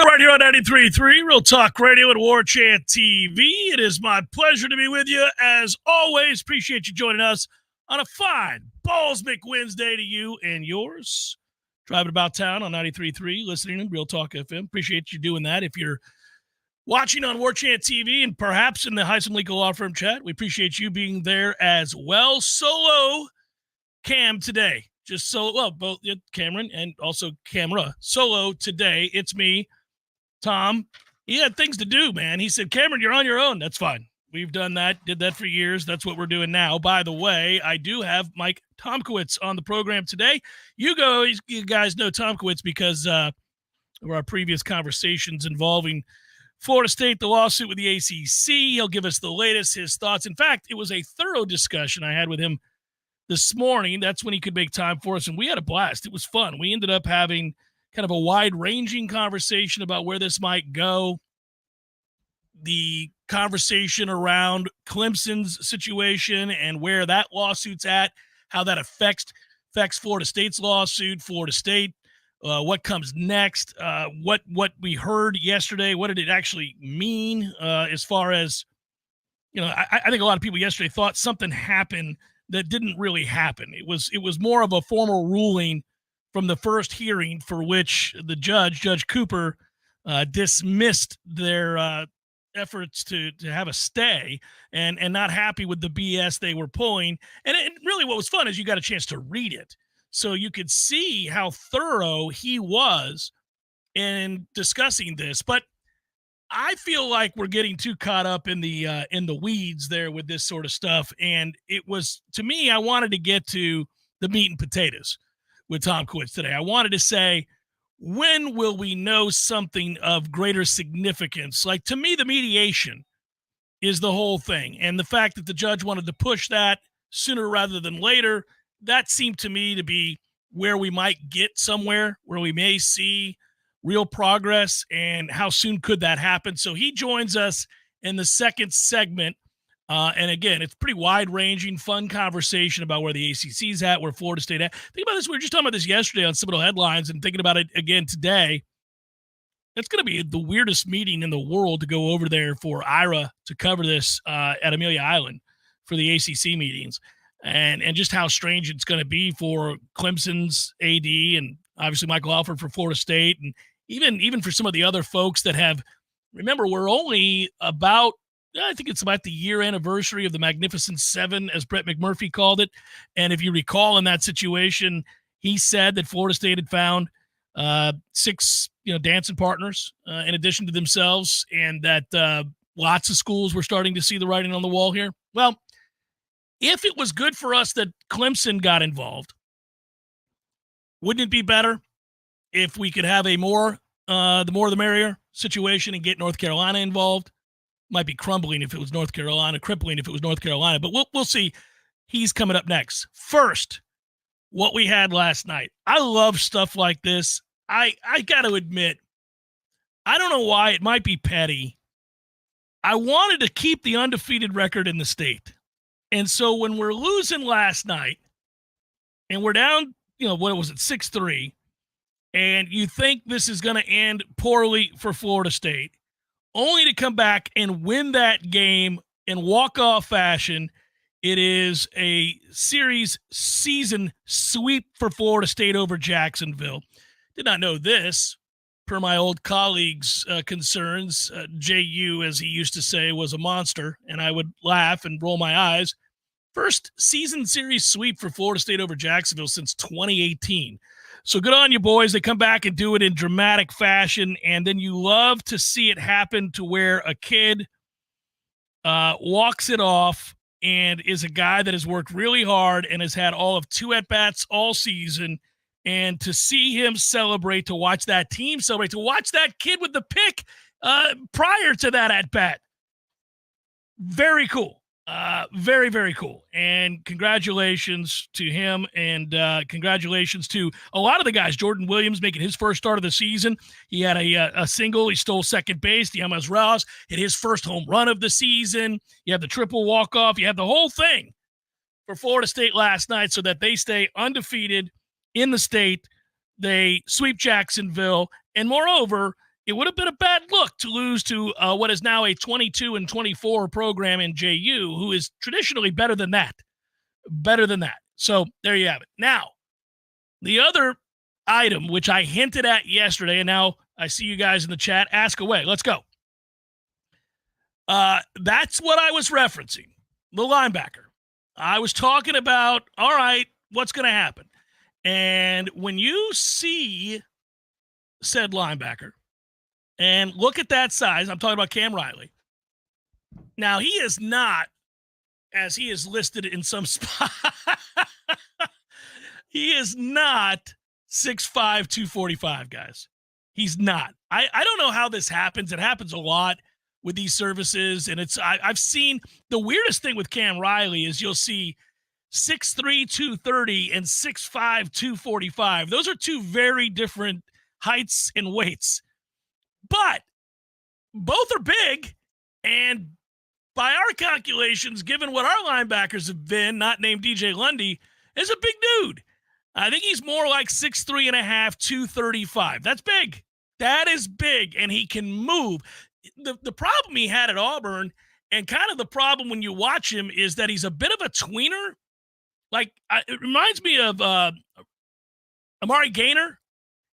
Right here on 93.3 Real Talk Radio and Warchant TV. It is my pleasure to be with you. As always, appreciate you joining us on a fine Ballsmick Wednesday to you and yours. Driving about town on 93.3, listening to Real Talk FM. Appreciate you doing that. If you're watching on Warchant TV and perhaps in the Heisman Legal Law Firm chat, we appreciate you being there as well. Solo Cam today. Just solo, well, both Cameron and also Camera. Solo today. It's me. Tom, he had things to do, man. He said, Cameron, you're on your own. That's fine. We've done that, did that for years. That's what we're doing now. By the way, I do have Mike Tomkiewicz on the program today. You guys know Tomkiewicz because of our previous conversations involving Florida State, the lawsuit with the ACC. He'll give us the latest, his thoughts. In fact, it was a thorough discussion I had with him this morning. That's when he could make time for us, and we had a blast. It was fun. We ended up having kind of a wide-ranging conversation about where this might go. The conversation around Clemson's situation and where that lawsuit's at, how that affects Florida State's lawsuit, Florida State, what comes next, what we heard yesterday, what did it actually mean as far as, I think a lot of people yesterday thought something happened that didn't really happen. It was more of a formal ruling from the first hearing for which the Judge Cooper, dismissed their efforts to have a stay and not happy with the BS they were pulling. And really what was fun is you got a chance to read it. So you could see how thorough he was in discussing this. But I feel like we're getting too caught up in the weeds there with this sort of stuff. And it was, to me, I wanted to get to the meat and potatoes with Tomkiewicz today. I wanted to say, when will we know something of greater significance? Like, to me, the mediation is the whole thing. And the fact that the judge wanted to push that sooner rather than later, that seemed to me to be where we might get somewhere, where we may see real progress, and how soon could that happen? So he joins us in the second segment. And again, it's pretty wide-ranging, fun conversation about where the ACC's at, where Florida State at. Think about this. We were just talking about this yesterday on Seminole Headlines and thinking about it again today. It's going to be the weirdest meeting in the world to go over there for Ira to cover this at Amelia Island for the ACC meetings, and just how strange it's going to be for Clemson's AD and obviously Michael Alford for Florida State, and even for some of the other folks that have, remember, we're only about, I think it's about the year anniversary of the Magnificent Seven, as Brett McMurphy called it. And if you recall, in that situation, he said that Florida State had found 6, dancing partners in addition to themselves, and that lots of schools were starting to see the writing on the wall here. Well, if it was good for us that Clemson got involved, wouldn't it be better if we could have a the more the merrier situation and get North Carolina involved? Might be crumbling if it was North Carolina, crippling if it was North Carolina, but we'll see. He's coming up next. First, what we had last night. I love stuff like this. I got to admit, I don't know why, it might be petty. I wanted to keep the undefeated record in the state. And so when we're losing last night and we're down, what was it, 6-3, and you think this is going to end poorly for Florida State, only to come back and win that game in walk-off fashion. It is a season sweep for Florida State over Jacksonville. Did not know this, per my old colleague's concerns. JU, as he used to say, was a monster, and I would laugh and roll my eyes. First season series sweep for Florida State over Jacksonville since 2018. So good on you, boys. They come back and do it in dramatic fashion, and then you love to see it happen to where a kid walks it off and is a guy that has worked really hard and has had all of 2 at-bats all season, and to see him celebrate, to watch that team celebrate, to watch that kid with the pick prior to that at-bat. Very cool. Very, very cool. And congratulations to him, and congratulations to a lot of the guys. Jordan Williams making his first start of the season. He had a single. He stole second base. Diaz Rouse hit his first home run of the season. You have the triple walk-off. You have the whole thing for Florida State last night so that they stay undefeated in the state. They sweep Jacksonville. And moreover, it would have been a bad look to lose to what is now a 22-24 program in JU, who is traditionally better than that. Better than that. So there you have it. Now, the other item, which I hinted at yesterday, and now I see you guys in the chat. Ask away. Let's go. That's what I was referencing, the linebacker. I was talking about, all right, what's going to happen? And when you see said linebacker and look at that size, I'm talking about Cam Riley. Now, he is not, as he is listed in some spot, he is not 6'5", 245, guys. He's not. I don't know how this happens. It happens a lot with these services, and I've seen the weirdest thing with Cam Riley is you'll see 6'3", 230 and 6'5", 245. Those are two very different heights and weights, but both are big, and by our calculations, given what our linebackers have been, not named DJ Lundy, is a big dude. I think he's more like 6'3 and a half, 235. That's big. That is big, and he can move. The problem he had at Auburn, and kind of the problem when you watch him, is that he's a bit of a tweener. Like, it reminds me of Amari Gaynor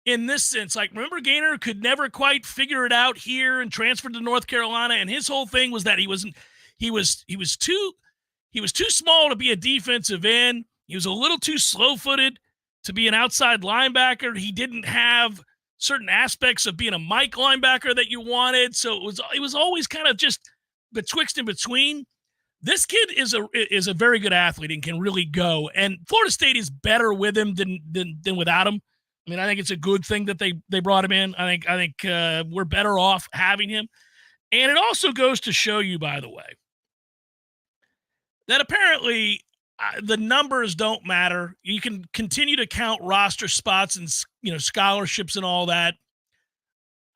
in this sense. Like, remember Gaynor could never quite figure it out here and transferred to North Carolina, and his whole thing was that he was too small to be a defensive end. He was a little too slow-footed to be an outside linebacker. He didn't have certain aspects of being a Mike linebacker that you wanted. So it was always kind of just betwixt and between. This kid is a very good athlete and can really go. And Florida State is better with him than without him. I mean, I think it's a good thing that they brought him in. I think we're better off having him. And it also goes to show you, by the way, that apparently the numbers don't matter. You can continue to count roster spots and, scholarships and all that.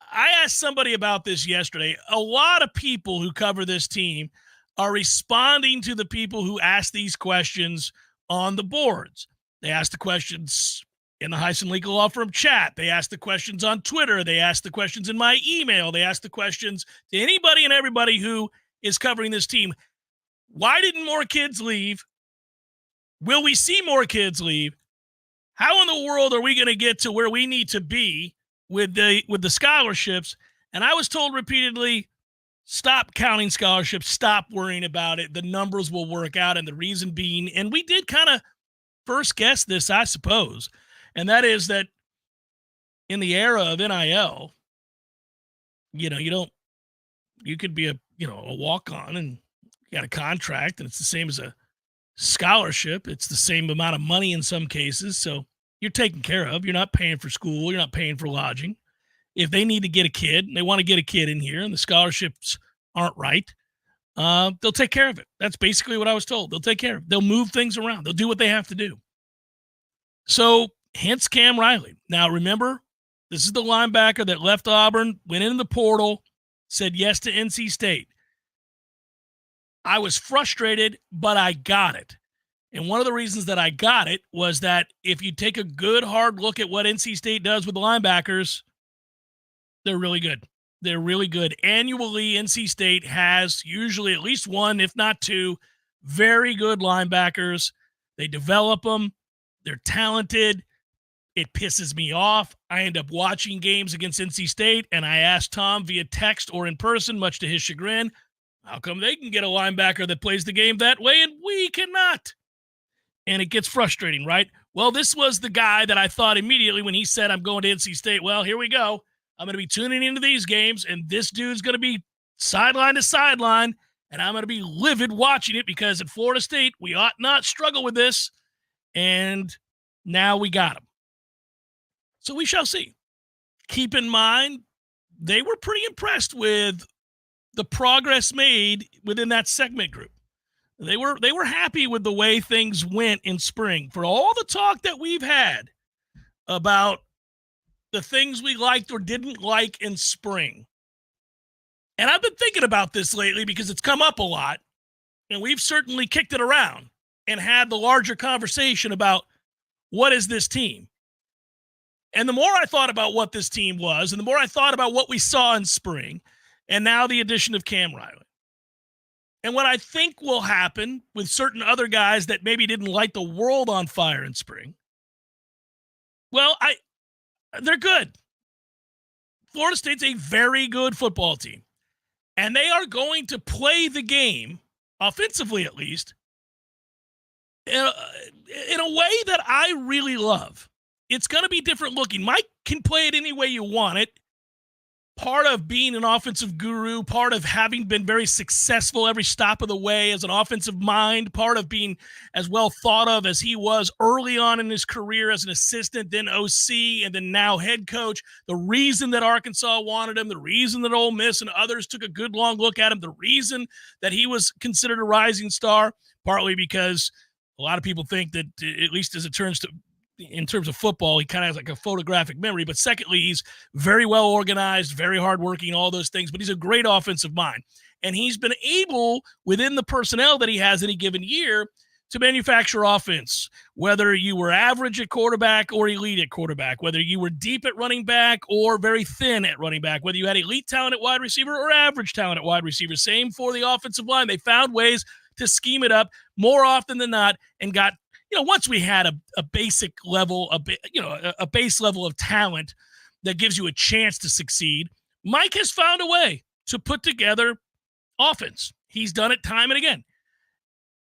I asked somebody about this yesterday. A lot of people who cover this team are responding to the people who ask these questions on the boards. They ask the questions in the Heisen Legal Law Firm chat. They ask the questions on Twitter. They ask the questions in my email. They ask the questions to anybody and everybody who is covering this team. Why didn't more kids leave? Will we see more kids leave? How in the world are we going to get to where we need to be with the scholarships? And I was told repeatedly, stop counting scholarships, stop worrying about it. The numbers will work out, and the reason being, and we did kind of first guess this, I suppose, and that is that in the era of NIL, you could be a walk-on and you got a contract, and it's the same as a scholarship. It's the same amount of money in some cases, so you're taken care of. You're not paying for school. You're not paying for lodging. If they need to get a kid, and they want to get a kid in here, and the scholarships aren't right, they'll take care of it. That's basically what I was told. They'll take care of it. They'll move things around. They'll do what they have to do. So, hence Cam Riley. Now, remember, this is the linebacker that left Auburn, went in the portal, said yes to NC State. I was frustrated, but I got it. And one of the reasons that I got it was that if you take a good, hard look at what NC State does with the linebackers, they're really good. They're really good. Annually, NC State has usually at least one, if not two, very good linebackers. They develop them. They're talented. It pisses me off. I end up watching games against NC State, and I asked Tom via text or in person, much to his chagrin, how come they can get a linebacker that plays the game that way and we cannot? And it gets frustrating, right? Well, this was the guy that I thought immediately when he said, I'm going to NC State. Well, here we go. I'm going to be tuning into these games, and this dude's going to be sideline to sideline, and I'm going to be livid watching it because at Florida State, we ought not struggle with this, and now we got him. So we shall see. Keep in mind, they were pretty impressed with the progress made within that segment group. They were happy with the way things went in spring. For all the talk that we've had about the things we liked or didn't like in spring. And I've been thinking about this lately because it's come up a lot, and we've certainly kicked it around and had the larger conversation about what is this team. And the more I thought about what this team was, and the more I thought about what we saw in spring, and now the addition of Cam Riley, and what I think will happen with certain other guys that maybe didn't light the world on fire in spring, well, they're good. Florida State's a very good football team, and they are going to play the game, offensively at least, in a way that I really love. It's going to be different looking. Mike can play it any way you want it. Part of being an offensive guru, part of having been very successful every stop of the way as an offensive mind, part of being as well thought of as he was early on in his career as an assistant, then OC, and then now head coach. The reason that Arkansas wanted him, the reason that Ole Miss and others took a good long look at him, the reason that he was considered a rising star, partly because a lot of people think that, at least as it turns to in terms of football, he kind of has like a photographic memory. But secondly, he's very well organized, very hardworking, all those things. But he's a great offensive mind. And he's been able, within the personnel that he has any given year, to manufacture offense, whether you were average at quarterback or elite at quarterback, whether you were deep at running back or very thin at running back, whether you had elite talent at wide receiver or average talent at wide receiver. Same for the offensive line. They found ways to scheme it up more often than not and got, once we had a basic level, a base level of talent that gives you a chance to succeed, Mike has found a way to put together offense. He's done it time and again.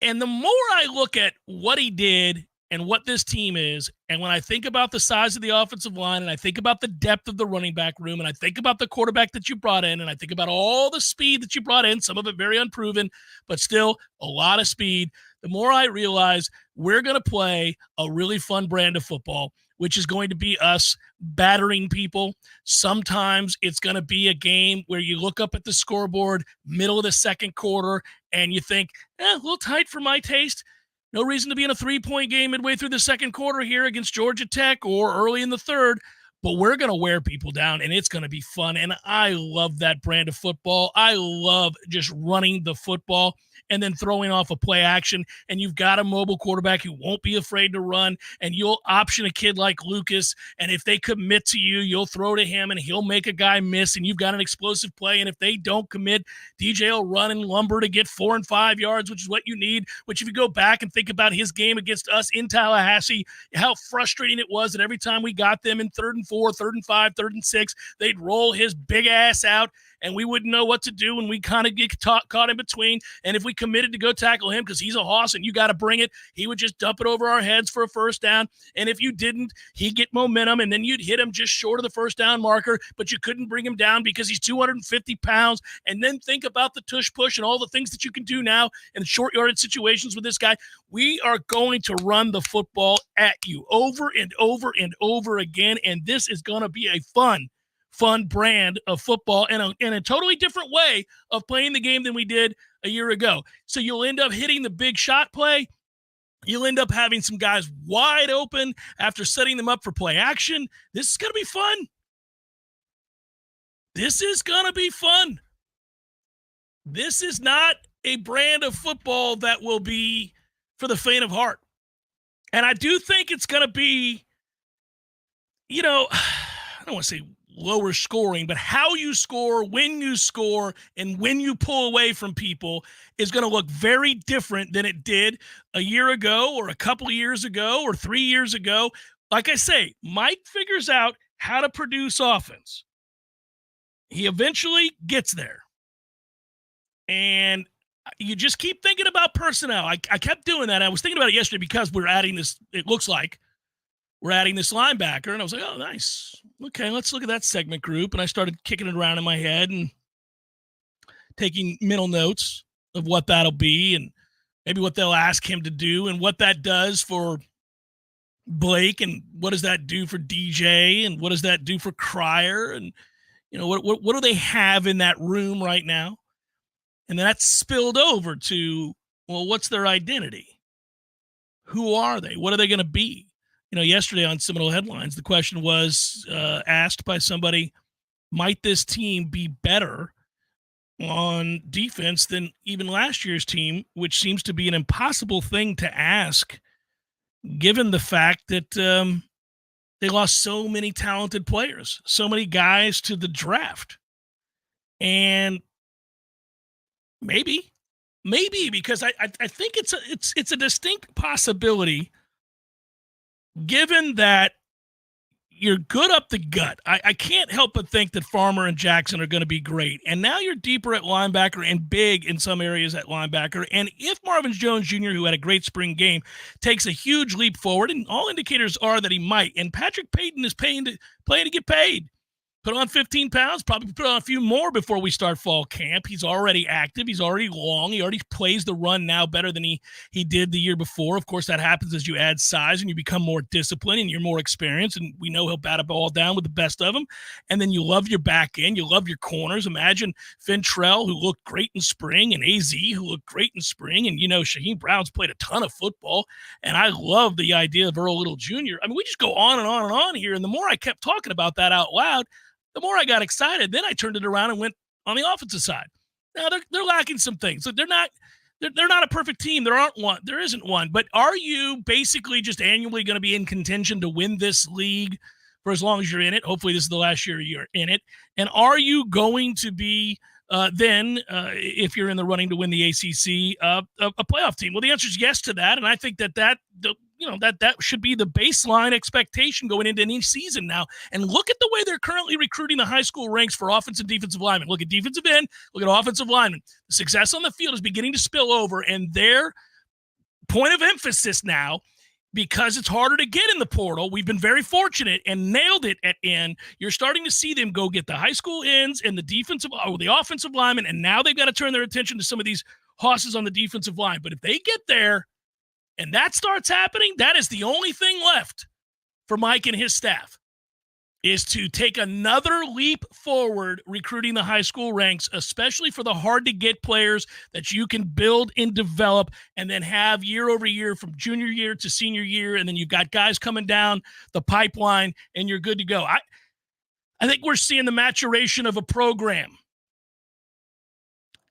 And the more I look at what he did and what this team is, and when I think about the size of the offensive line, and I think about the depth of the running back room, and I think about the quarterback that you brought in, and I think about all the speed that you brought in, some of it very unproven, but still a lot of speed, the more I realize we're going to play a really fun brand of football, which is going to be us battering people. Sometimes it's going to be a game where you look up at the scoreboard, middle of the second quarter, and you think, a little tight for my taste. No reason to be in a 3-point game midway through the second quarter here against Georgia Tech or early in the third. But we're going to wear people down, and it's going to be fun. And I love that brand of football. I love just running the football and then throwing off a play action. And you've got a mobile quarterback who won't be afraid to run, and you'll option a kid like Lucas. And if they commit to you, you'll throw to him, and he'll make a guy miss, and you've got an explosive play. And if they don't commit, DJ will run and lumber to get 4 and 5 yards, which is what you need. Which, if you go back and think about his game against us in Tallahassee, how frustrating it was that every time we got them in 3rd and 4, 3rd and 5, 3rd and 6, they'd roll his big ass out, and we wouldn't know what to do, and we kind of get caught in between. And if we committed to go tackle him because he's a hoss and you got to bring it, he would just dump it over our heads for a first down. And if you didn't, he'd get momentum, and then you'd hit him just short of the first down marker, but you couldn't bring him down because he's 250 pounds. And then think about the tush push and all the things that you can do now in short yardage situations with this guy. We are going to run the football at you over and over and over again, and this is going to be a fun brand of football and in a totally different way of playing the game than we did a year ago. So you'll end up hitting the big shot play. You'll end up having some guys wide open after setting them up for play action. This is going to be fun. This is going to be fun. This is not a brand of football that will be for the faint of heart. And I do think it's going to be, I don't want to say lower scoring, but how you score, when you score, and when you pull away from people is going to look very different than it did a year ago or a couple of years ago or 3 years ago. Like I say, Mike figures out how to produce offense. He eventually gets there. And you just keep thinking about personnel. I kept doing that. I was thinking about it yesterday because we're adding this, it looks like, we're adding this linebacker, and I was like, oh, nice. Okay, let's look at that segment group. And I started kicking it around in my head and taking mental notes of what that'll be and maybe what they'll ask him to do and what that does for Blake and what does that do for DJ and what does that do for Cryer and, what do they have in that room right now? And then that's spilled over to, well, what's their identity? Who are they? What are they going to be? Yesterday on Seminole Headlines, the question was asked by somebody, might this team be better on defense than even last year's team, which seems to be an impossible thing to ask given the fact that They lost so many talented players, so many guys to the draft. And maybe because I think it's a distinct possibility, given that you're good up the gut. I can't help but think that Farmer and Jackson are going to be great. And now you're deeper at linebacker and big in some areas at linebacker. And if Marvin Jones Jr., who had a great spring game, takes a huge leap forward, and all indicators are that he might, and Patrick Payton is playing to get paid. Put on 15 pounds, probably put on a few more before we start fall camp. He's already active. He's already long. He already plays the run now better than he did the year before. Of course, that happens as you add size and you become more disciplined and you're more experienced. And we know he'll bat a ball down with the best of them. And then you love your back end. You love your corners. Imagine Fintrell, who looked great in spring, and AZ, who looked great in spring. And, Shaheem Brown's played a ton of football. And I love the idea of Earl Little Jr. I mean, we just go on and on and on here. And the more I kept talking about that out loud, the more I got excited. Then I turned it around and went on the offensive side. Now they're lacking some things. So they're not a perfect team. There isn't one. But are you basically just annually going to be in contention to win this league for as long as you're in it? Hopefully this is the last year you're in it. And are you going to be if you're in the running to win the ACC, a playoff team? Well, the answer is yes to that. And I think that should be the baseline expectation going into any season now. And look at the way they're currently recruiting the high school ranks for offensive and defensive linemen. Look at defensive end, look at offensive linemen. The success on the field is beginning to spill over, and their point of emphasis now, because it's harder to get in the portal, we've been very fortunate and nailed it at end. You're starting to see them go get the high school ends and the offensive linemen, and now they've got to turn their attention to some of these hosses on the defensive line. But if they get there, and that starts happening, that is the only thing left for Mike and his staff, is to take another leap forward recruiting the high school ranks, especially for the hard-to-get players that you can build and develop and then have year over year from junior year to senior year, and then you've got guys coming down the pipeline, and you're good to go. I think we're seeing the maturation of a program.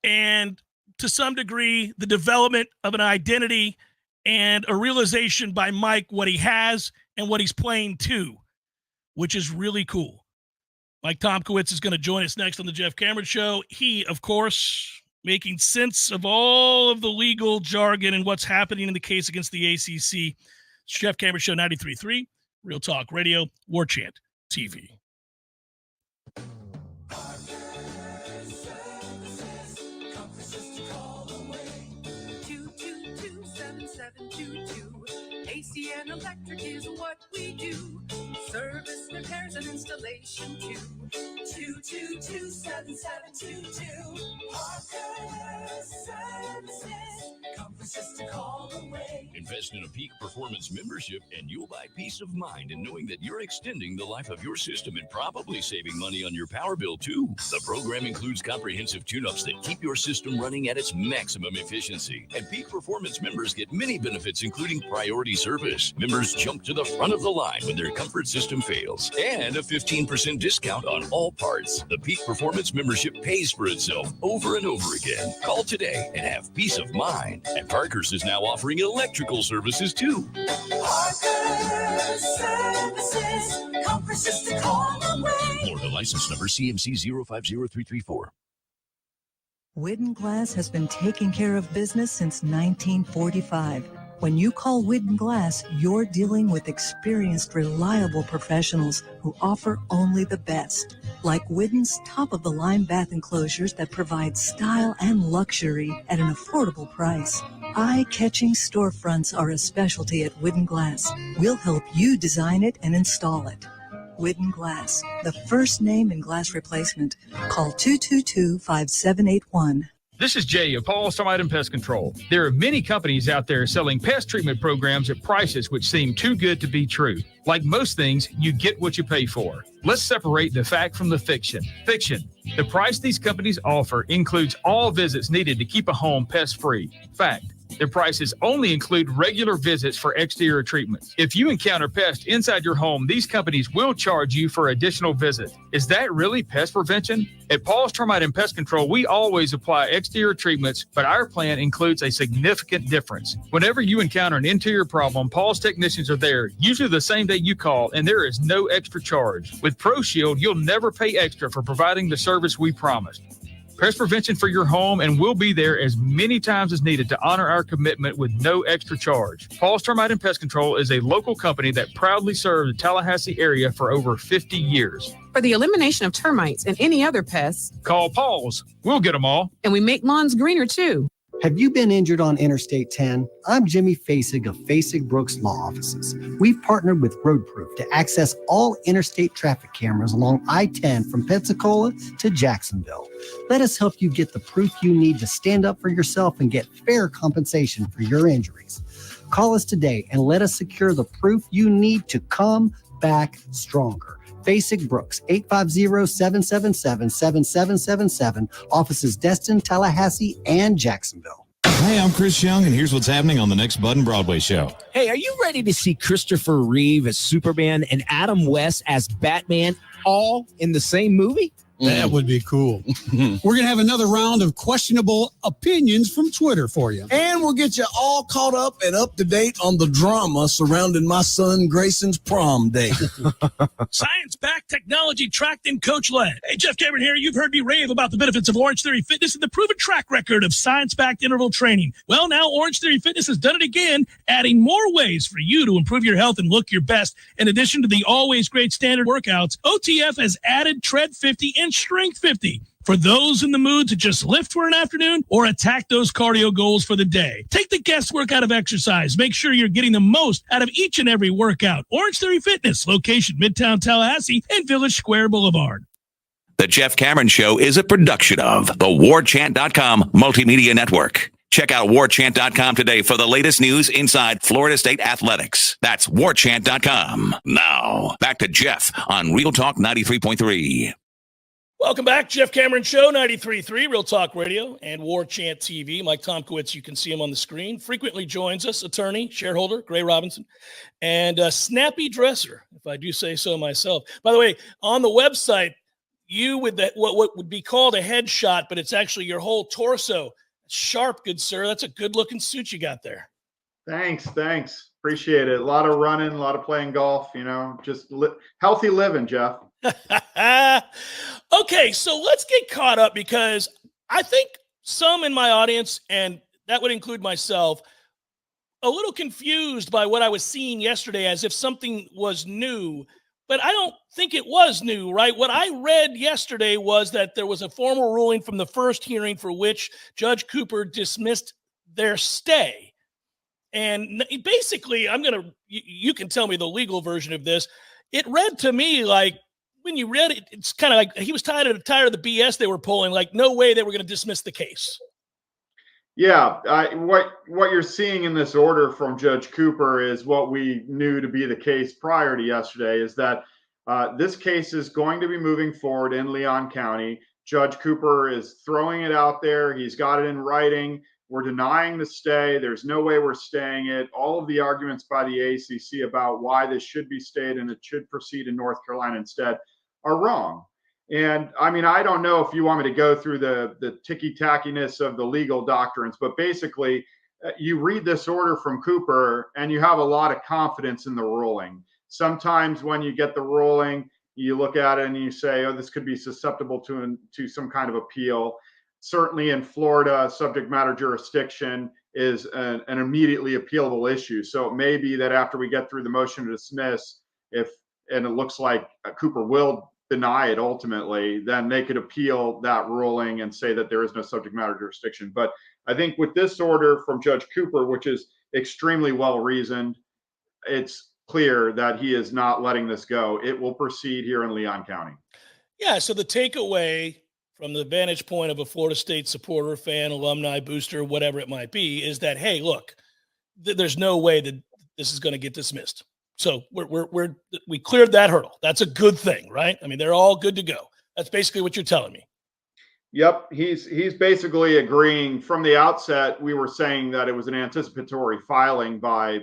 And to some degree, the development of an identity and a realization by Mike what he has and what he's playing to, which is really cool. Mike Tomkiewicz is going to join us next on the Jeff Cameron Show. He, of course, making sense of all of the legal jargon and what's happening in the case against the ACC. It's Jeff Cameron Show 93.3, Real Talk Radio, Warchant TV. ACN Electric is what we do. Service, repairs, and installation too. 222-7722. Parker Services. Comfort to call away. Invest in a Peak Performance membership and you'll buy peace of mind in knowing that you're extending the life of your system and probably saving money on your power bill too. The program includes comprehensive tune-ups that keep your system running at its maximum efficiency. And Peak Performance members get many benefits, including priority service. Members jump to the front of the line when their comfort system fails. And a 15% discount on all parts. The Peak Performance membership pays for itself over and over again. Call today and have peace of mind. And Parker's is now offering electrical services too. Parker Services. Comfort to call away. Florida license number CMC 050334. Widden Glass has been taking care of business since 1945. When you call Widden Glass, you're dealing with experienced, reliable professionals who offer only the best. Like Widden's top-of-the-line bath enclosures that provide style and luxury at an affordable price. Eye-catching storefronts are a specialty at Widden Glass. We'll help you design it and install it. Widden Glass, the first name in glass replacement. Call 222-5781. This is Jay of Paul's Termite and Pest Control. There are many companies out there selling pest treatment programs at prices which seem too good to be true. Like most things, you get what you pay for. Let's separate the fact from the fiction. Fiction. The price these companies offer includes all visits needed to keep a home pest-free. Fact. The prices only include regular visits for exterior treatments. If you encounter pests inside your home, these companies will charge you for additional visits. Is that really pest prevention? At Paul's Termite and Pest Control, we always apply exterior treatments, but our plan includes a significant difference. Whenever you encounter an interior problem, Paul's technicians are there, usually the same day you call, and there is no extra charge. With ProShield, you'll never pay extra for providing the service we promised. Pest prevention for your home, and we'll be there as many times as needed to honor our commitment with no extra charge. Paul's Termite and Pest Control is a local company that proudly served the Tallahassee area for over 50 years. For the elimination of termites and any other pests, call Paul's. We'll get them all. And we make lawns greener, too. Have you been injured on Interstate 10? I'm Jimmy Fasig of Fasig Brooks Law Offices. We've partnered with RoadProof to access all interstate traffic cameras along I-10 from Pensacola to Jacksonville. Let us help you get the proof you need to stand up for yourself and get fair compensation for your injuries. Call us today and let us secure the proof you need to come back stronger. Fasig Brooks, 850-777-7777. Offices Destin, Tallahassee, and Jacksonville. Hey, I'm Chris Young, and here's what's happening on the next Bud & Broadway show. Hey, are you ready to see Christopher Reeve as Superman and Adam West as Batman all in the same movie? That would be cool. We're going to have another round of questionable opinions from Twitter for you. And we'll get you all caught up and up to date on the drama surrounding my son Grayson's prom date. Science-backed, technology-tracked, and coach-led. Hey, Jeff Cameron here. You've heard me rave about the benefits of Orange Theory Fitness and the proven track record of science-backed interval training. Well, now Orange Theory Fitness has done it again, adding more ways for you to improve your health and look your best. In addition to the always great standard workouts, OTF has added Tread 50 and Strength 50 for those in the mood to just lift for an afternoon or attack those cardio goals for the day. Take the guesswork out of exercise. Make sure you're getting the most out of each and every workout. Orange Theory Fitness, location Midtown Tallahassee and Village Square Boulevard. The Jeff Cameron Show is a production of the Warchant.com Multimedia Network. Check out Warchant.com today for the latest news inside Florida State athletics. That's Warchant.com. Now, back to Jeff on Real Talk 93.3. Welcome back. Jeff Cameron Show, 93.3, Real Talk Radio, and Warchant TV. Mike Tomkiewicz, you can see him on the screen, frequently joins us, attorney, shareholder, Gray Robinson, and a snappy dresser, if I do say so myself. By the way, on the website, you with that what would be called a headshot, but it's actually your whole torso. Sharp, good sir. That's a good-looking suit you got there. Thanks. Appreciate it. A lot of running, a lot of playing golf, just healthy living, Jeff. Okay, so let's get caught up because I think some in my audience, and that would include myself, a little confused by what I was seeing yesterday as if something was new, but I don't think it was new, right? What I read yesterday was that there was a formal ruling from the first hearing for which Judge Cooper dismissed their stay. And basically, you can tell me the legal version of this. It read to me like, when you read it, it's kind of like he was tired of the BS they were pulling, like no way they were going to dismiss the case. Yeah, what you're seeing in this order from Judge Cooper is what we knew to be the case prior to yesterday, is that this case is going to be moving forward in Leon County. Judge Cooper is throwing it out there. He's got it in writing. We're denying the stay. There's no way we're staying it. All of the arguments by the ACC about why this should be stayed and it should proceed in North Carolina instead are wrong. And I mean, I don't know if you want me to go through the ticky-tackiness of the legal doctrines, but basically you read this order from Cooper and you have a lot of confidence in the ruling. Sometimes when you get the ruling, you look at it and you say, oh, this could be susceptible to some kind of appeal. Certainly in Florida, subject matter jurisdiction is an immediately appealable issue. So it may be that after we get through the motion to dismiss, and it looks like Cooper will deny it ultimately, then they could appeal that ruling and say that there is no subject matter jurisdiction. But I think with this order from Judge Cooper, which is extremely well reasoned, it's clear that he is not letting this go. It will proceed here in Leon County. Yeah, so the takeaway from the vantage point of a Florida State supporter, fan, alumni, booster, whatever it might be, is that, hey, look, there's no way that this is going to get dismissed. So we cleared that hurdle. That's a good thing, right? I mean, they're all good to go. That's basically what you're telling me. Yep, he's basically agreeing from the outset. We were saying that it was an anticipatory filing by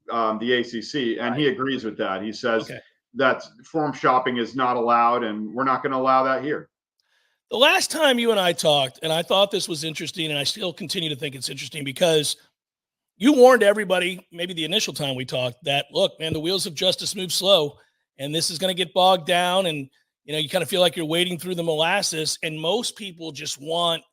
the ACC, and he agrees with that. He says that form shopping is not allowed, and we're not going to allow that here. The last time you and I talked, and I thought this was interesting, and I still continue to think it's interesting because you warned everybody, maybe the initial time we talked, that, look, man, the wheels of justice move slow, and this is going to get bogged down, and you kind of feel like you're wading through the molasses, and most people just want,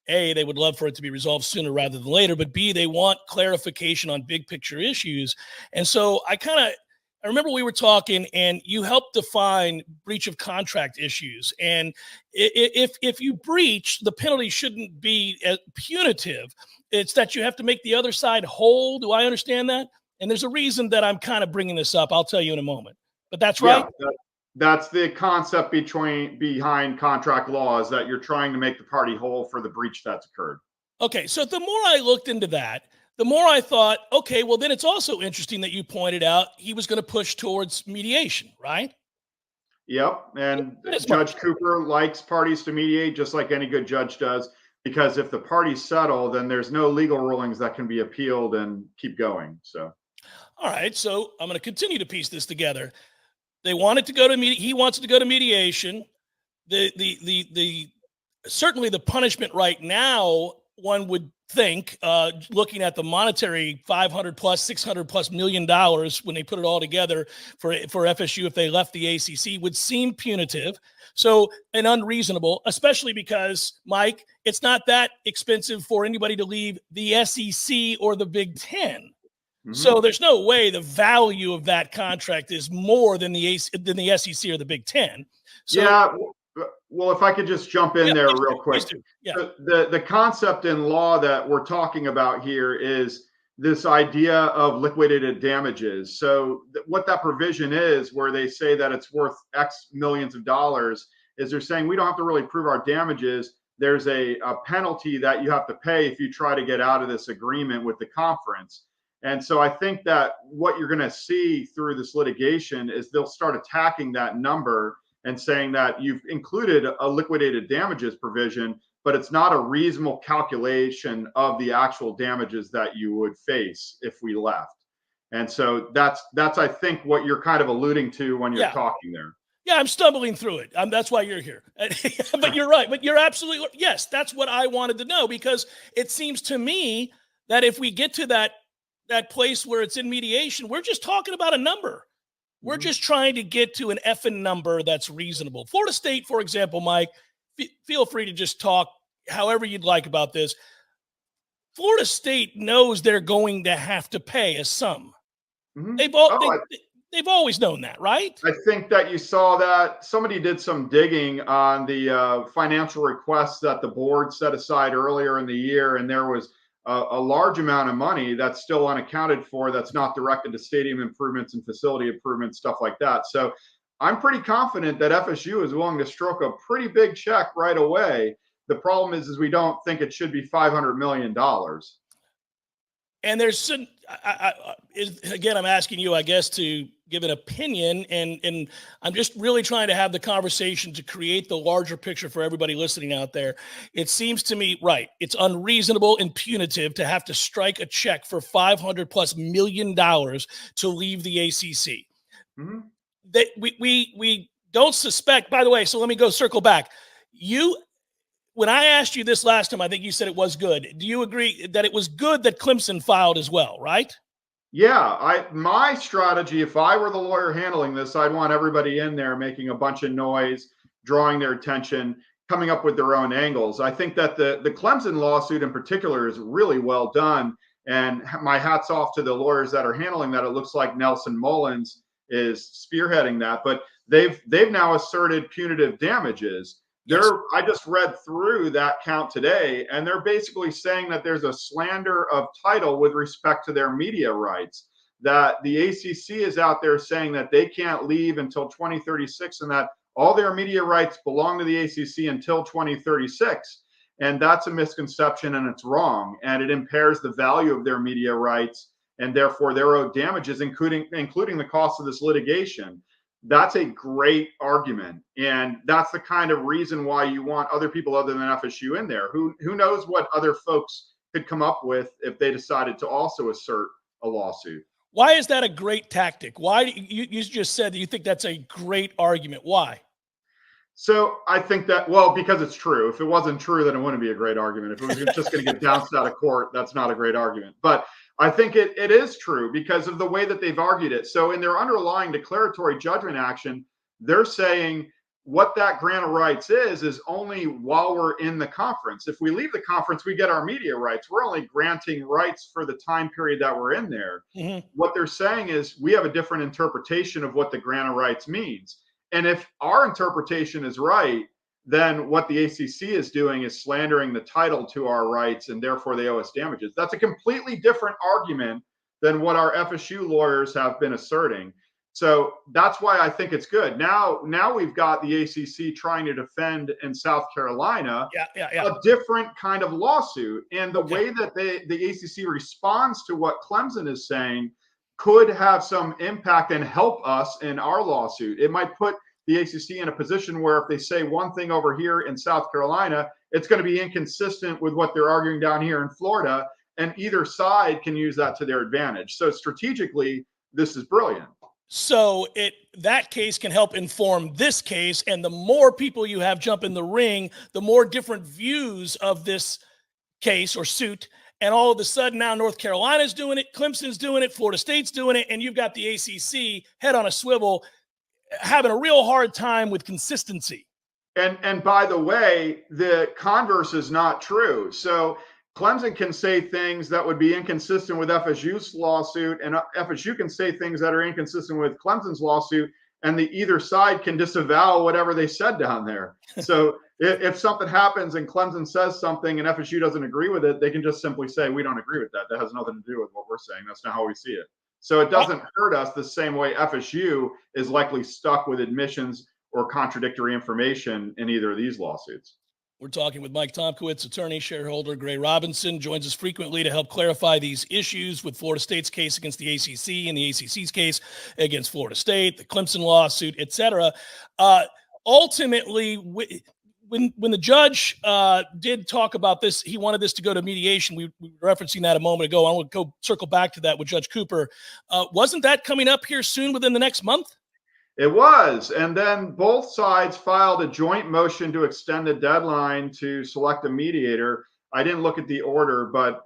A, they would love for it to be resolved sooner rather than later, but B, they want clarification on big picture issues. And so I remember we were talking and you helped define breach of contract issues. And if you breach, the penalty shouldn't be punitive. It's that you have to make the other side whole. Do I understand that? And there's a reason that I'm kind of bringing this up. I'll tell you in a moment. But that's right. Yeah, that's the concept behind contract law, is that you're trying to make the party whole for the breach that's occurred. Okay, so the more I looked into that, the more I thought, okay, well, then it's also interesting that you pointed out he was going to push towards mediation, right? Yep, and Judge Cooper likes parties to mediate, just like any good judge does, because if the parties settle, then there's no legal rulings that can be appealed and keep going. So, all right, so I'm going to continue to piece this together. They wanted to go to he wants to go to mediation. Certainly the punishment right now, one would think, looking at the monetary $500 plus, $600 plus million when they put it all together for FSU if they left the ACC, would seem punitive. So, and unreasonable, especially because, Mike, it's not that expensive for anybody to leave the SEC or the Big Ten. So there's no way the value of that contract is more than the SEC or the Big Ten. So, yeah. Well, if I could just jump in there real quick. Yeah. The concept in law that we're talking about here is this idea of liquidated damages. So what that provision is, where they say that it's worth X millions of dollars, is they're saying we don't have to really prove our damages. There's a penalty that you have to pay if you try to get out of this agreement with the conference. And so I think that what you're going to see through this litigation is they'll start attacking that number and saying that you've included a liquidated damages provision, but it's not a reasonable calculation of the actual damages that you would face if we left. And so that's I think what you're kind of alluding to when you're talking there. Yeah, I'm stumbling through it. That's why you're here. But you're right. But you're absolutely, yes, that's what I wanted to know, because it seems to me that if we get to that place where it's in mediation, we're just talking about a number. We're just trying to get to an effing number that's reasonable. Florida State, for example, Mike, feel free to just talk however you'd like about this. Florida State knows they're going to have to pay a sum. They've always known that, right? I think that you saw that somebody did some digging on the financial requests that the board set aside earlier in the year, and there was a large amount of money that's still unaccounted for, that's not directed to stadium improvements and facility improvements, stuff like that. So I'm pretty confident that FSU is willing to stroke a pretty big check right away. The problem is we don't think it should be $500 million. And there's again, I'm asking you, I guess, to give an opinion, and I'm just really trying to have the conversation to create the larger picture for everybody listening out there. It seems to me, right, it's unreasonable and punitive to have to strike a check for $500 plus million to leave the ACC. That we don't suspect, by the way, so let me go circle back. When I asked you this last time, I think you said it was good. Do you agree that it was good that Clemson filed as well, right? Yeah, my strategy, if I were the lawyer handling this, I'd want everybody in there making a bunch of noise, drawing their attention, coming up with their own angles. I think that the Clemson lawsuit in particular is really well done. And my hat's off to the lawyers that are handling that. It looks like Nelson Mullins is spearheading that, but they've now asserted punitive damages. I just read through that count today, and they're basically saying that there's a slander of title with respect to their media rights, that the ACC is out there saying that they can't leave until 2036 and that all their media rights belong to the ACC until 2036. And that's a misconception, and it's wrong, and it impairs the value of their media rights, and therefore they're owed damages, including the cost of this litigation. that's a great argument. And that's the kind of reason why you want other people other than FSU in there. Who knows what other folks could come up with if they decided to also assert a lawsuit. Why is that a great tactic? Why you just said that you think that's a great argument? Why? So I think that, well, because it's true. If it wasn't true, then it wouldn't be a great argument. If it was just going to get bounced out of court, that's not a great argument. But I think it is true because of the way that they've argued it. So in their underlying declaratory judgment action, they're saying what that grant of rights is only while we're in the conference. If we leave the conference, we get our media rights. We're only granting rights for the time period that we're in there. Mm-hmm. What they're saying is we have a different interpretation of what the grant of rights means. And if our interpretation is right, then what the ACC is doing is slandering the title to our rights, and therefore they owe us damages. That's a completely different argument than what our FSU lawyers have been asserting. So that's why I think it's good. Now we've got the ACC trying to defend in South Carolina a different kind of lawsuit. And the way that the ACC responds to what Clemson is saying could have some impact and help us in our lawsuit. It might put the ACC in a position where if they say one thing over here in South Carolina, it's going to be inconsistent with what they're arguing down here in Florida, and either side can use that to their advantage. So strategically, this is brilliant. So that case can help inform this case, and the more people you have jump in the ring, the more different views of this case or suit. And all of a sudden now North Carolina's doing it, Clemson's doing it, Florida State's doing it, and you've got the ACC head on a swivel having a real hard time with consistency. And by the way, the converse is not true. So Clemson can say things that would be inconsistent with FSU's lawsuit, and FSU can say things that are inconsistent with Clemson's lawsuit, and either side can disavow whatever they said down there. So if something happens and Clemson says something and FSU doesn't agree with it, they can just simply say, we don't agree with that. That has nothing to do with what we're saying. That's not how we see it. So it doesn't hurt us the same way FSU is likely stuck with admissions or contradictory information in either of these lawsuits. We're talking with Mike Tomkiewicz, attorney, shareholder. Gray Robinson joins us frequently to help clarify these issues with Florida State's case against the ACC and the ACC's case against Florida State, the Clemson lawsuit, etc. Ultimately, when the judge did talk about this, he wanted this to go to mediation. We were referencing that a moment ago. I want to go circle back to that with Judge Cooper. Wasn't that coming up here soon within the next month? It was. And then both sides filed a joint motion to extend the deadline to select a mediator. I didn't look at the order, but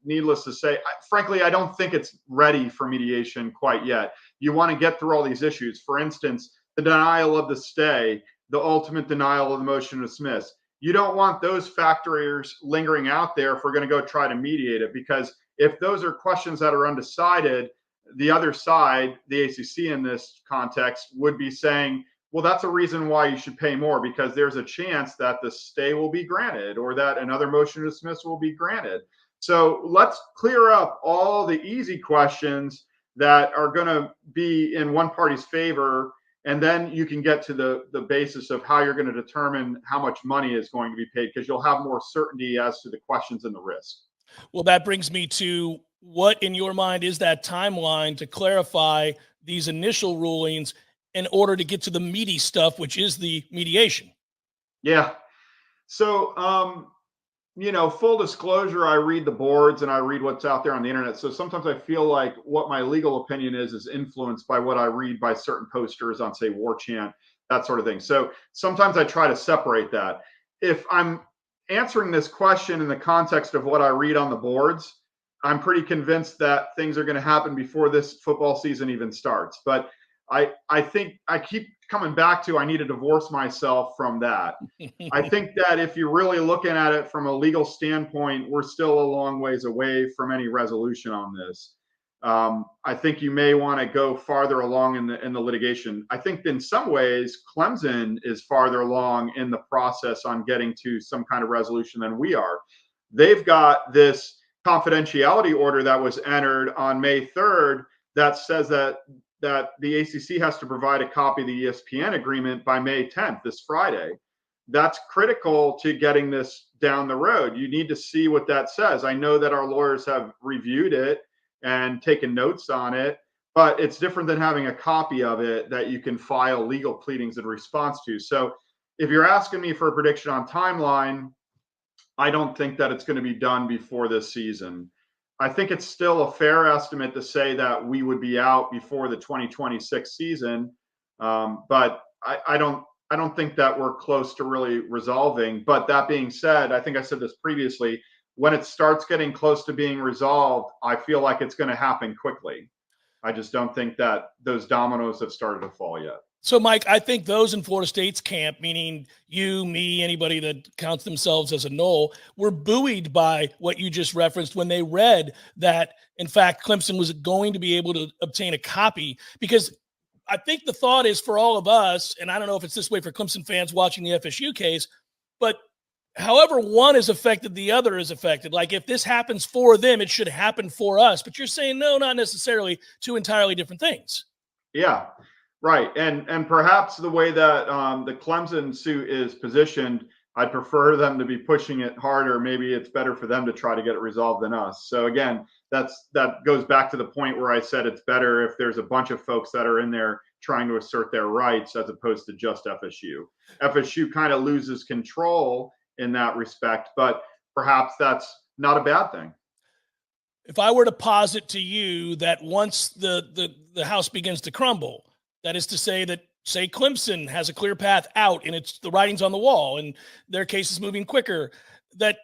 needless to say, frankly, I don't think it's ready for mediation quite yet. You want to get through all these issues. For instance, the denial of the stay, the ultimate denial of the motion to dismiss. You don't want those factors lingering out there if we're going to go try to mediate it, because if those are questions that are undecided, the other side, the ACC in this context, would be saying, well, that's a reason why you should pay more, because there's a chance that the stay will be granted or that another motion to dismiss will be granted. So let's clear up all the easy questions that are going to be in one party's favor, and then you can get to the basis of how you're going to determine how much money is going to be paid, because you'll have more certainty as to the questions and the risk. Well, that brings me to what, in your mind, is that timeline to clarify these initial rulings in order to get to the meaty stuff, which is the mediation? Yeah. So, full disclosure, I read the boards and I read what's out there on the internet. So sometimes I feel like what my legal opinion is influenced by what I read by certain posters on, say, Warchant, that sort of thing. So sometimes I try to separate that. If I'm answering this question in the context of what I read on the boards, I'm pretty convinced that things are going to happen before this football season even starts. But I think I keep coming back to I need to divorce myself from that. I think that if you're really looking at it from a legal standpoint, we're still a long ways away from any resolution on this. I think you may want to go farther along in the litigation. I think in some ways, Clemson is farther along in the process on getting to some kind of resolution than we are. They've got this confidentiality order that was entered on May 3rd that says that the ACC has to provide a copy of the ESPN agreement by May 10th, this Friday. That's critical to getting this down the road. You need to see what that says. I know that our lawyers have reviewed it and taken notes on it, but it's different than having a copy of it that you can file legal pleadings in response to. So if you're asking me for a prediction on timeline, I don't think that it's going to be done before this season. I think it's still a fair estimate to say that we would be out before the 2026 season, but I don't think that we're close to really resolving. But that being said, I think I said this previously, when it starts getting close to being resolved, I feel like it's going to happen quickly. I just don't think that those dominoes have started to fall yet. So, Mike, I think those in Florida State's camp, meaning you, me, anybody that counts themselves as a Nole, were buoyed by what you just referenced when they read that, in fact, Clemson was going to be able to obtain a copy. Because I think the thought is for all of us, and I don't know if it's this way for Clemson fans watching the FSU case, but however one is affected, the other is affected. Like if this happens for them, it should happen for us. But you're saying, no, not necessarily, two entirely different things. Yeah. Right. And perhaps the way that the Clemson suit is positioned, I'd prefer them to be pushing it harder. Maybe it's better for them to try to get it resolved than us. So again, that goes back to the point where I said it's better if there's a bunch of folks that are in there trying to assert their rights as opposed to just FSU. FSU kind of loses control in that respect, but perhaps that's not a bad thing. If I were to posit to you that once the house begins to crumble, that is to say that, say, Clemson has a clear path out and it's the writing's on the wall and their case is moving quicker, that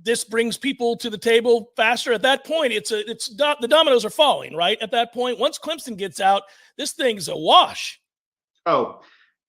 this brings people to the table faster. At that point, the dominoes are falling, right? At that point, once Clemson gets out, this thing's a wash. Oh,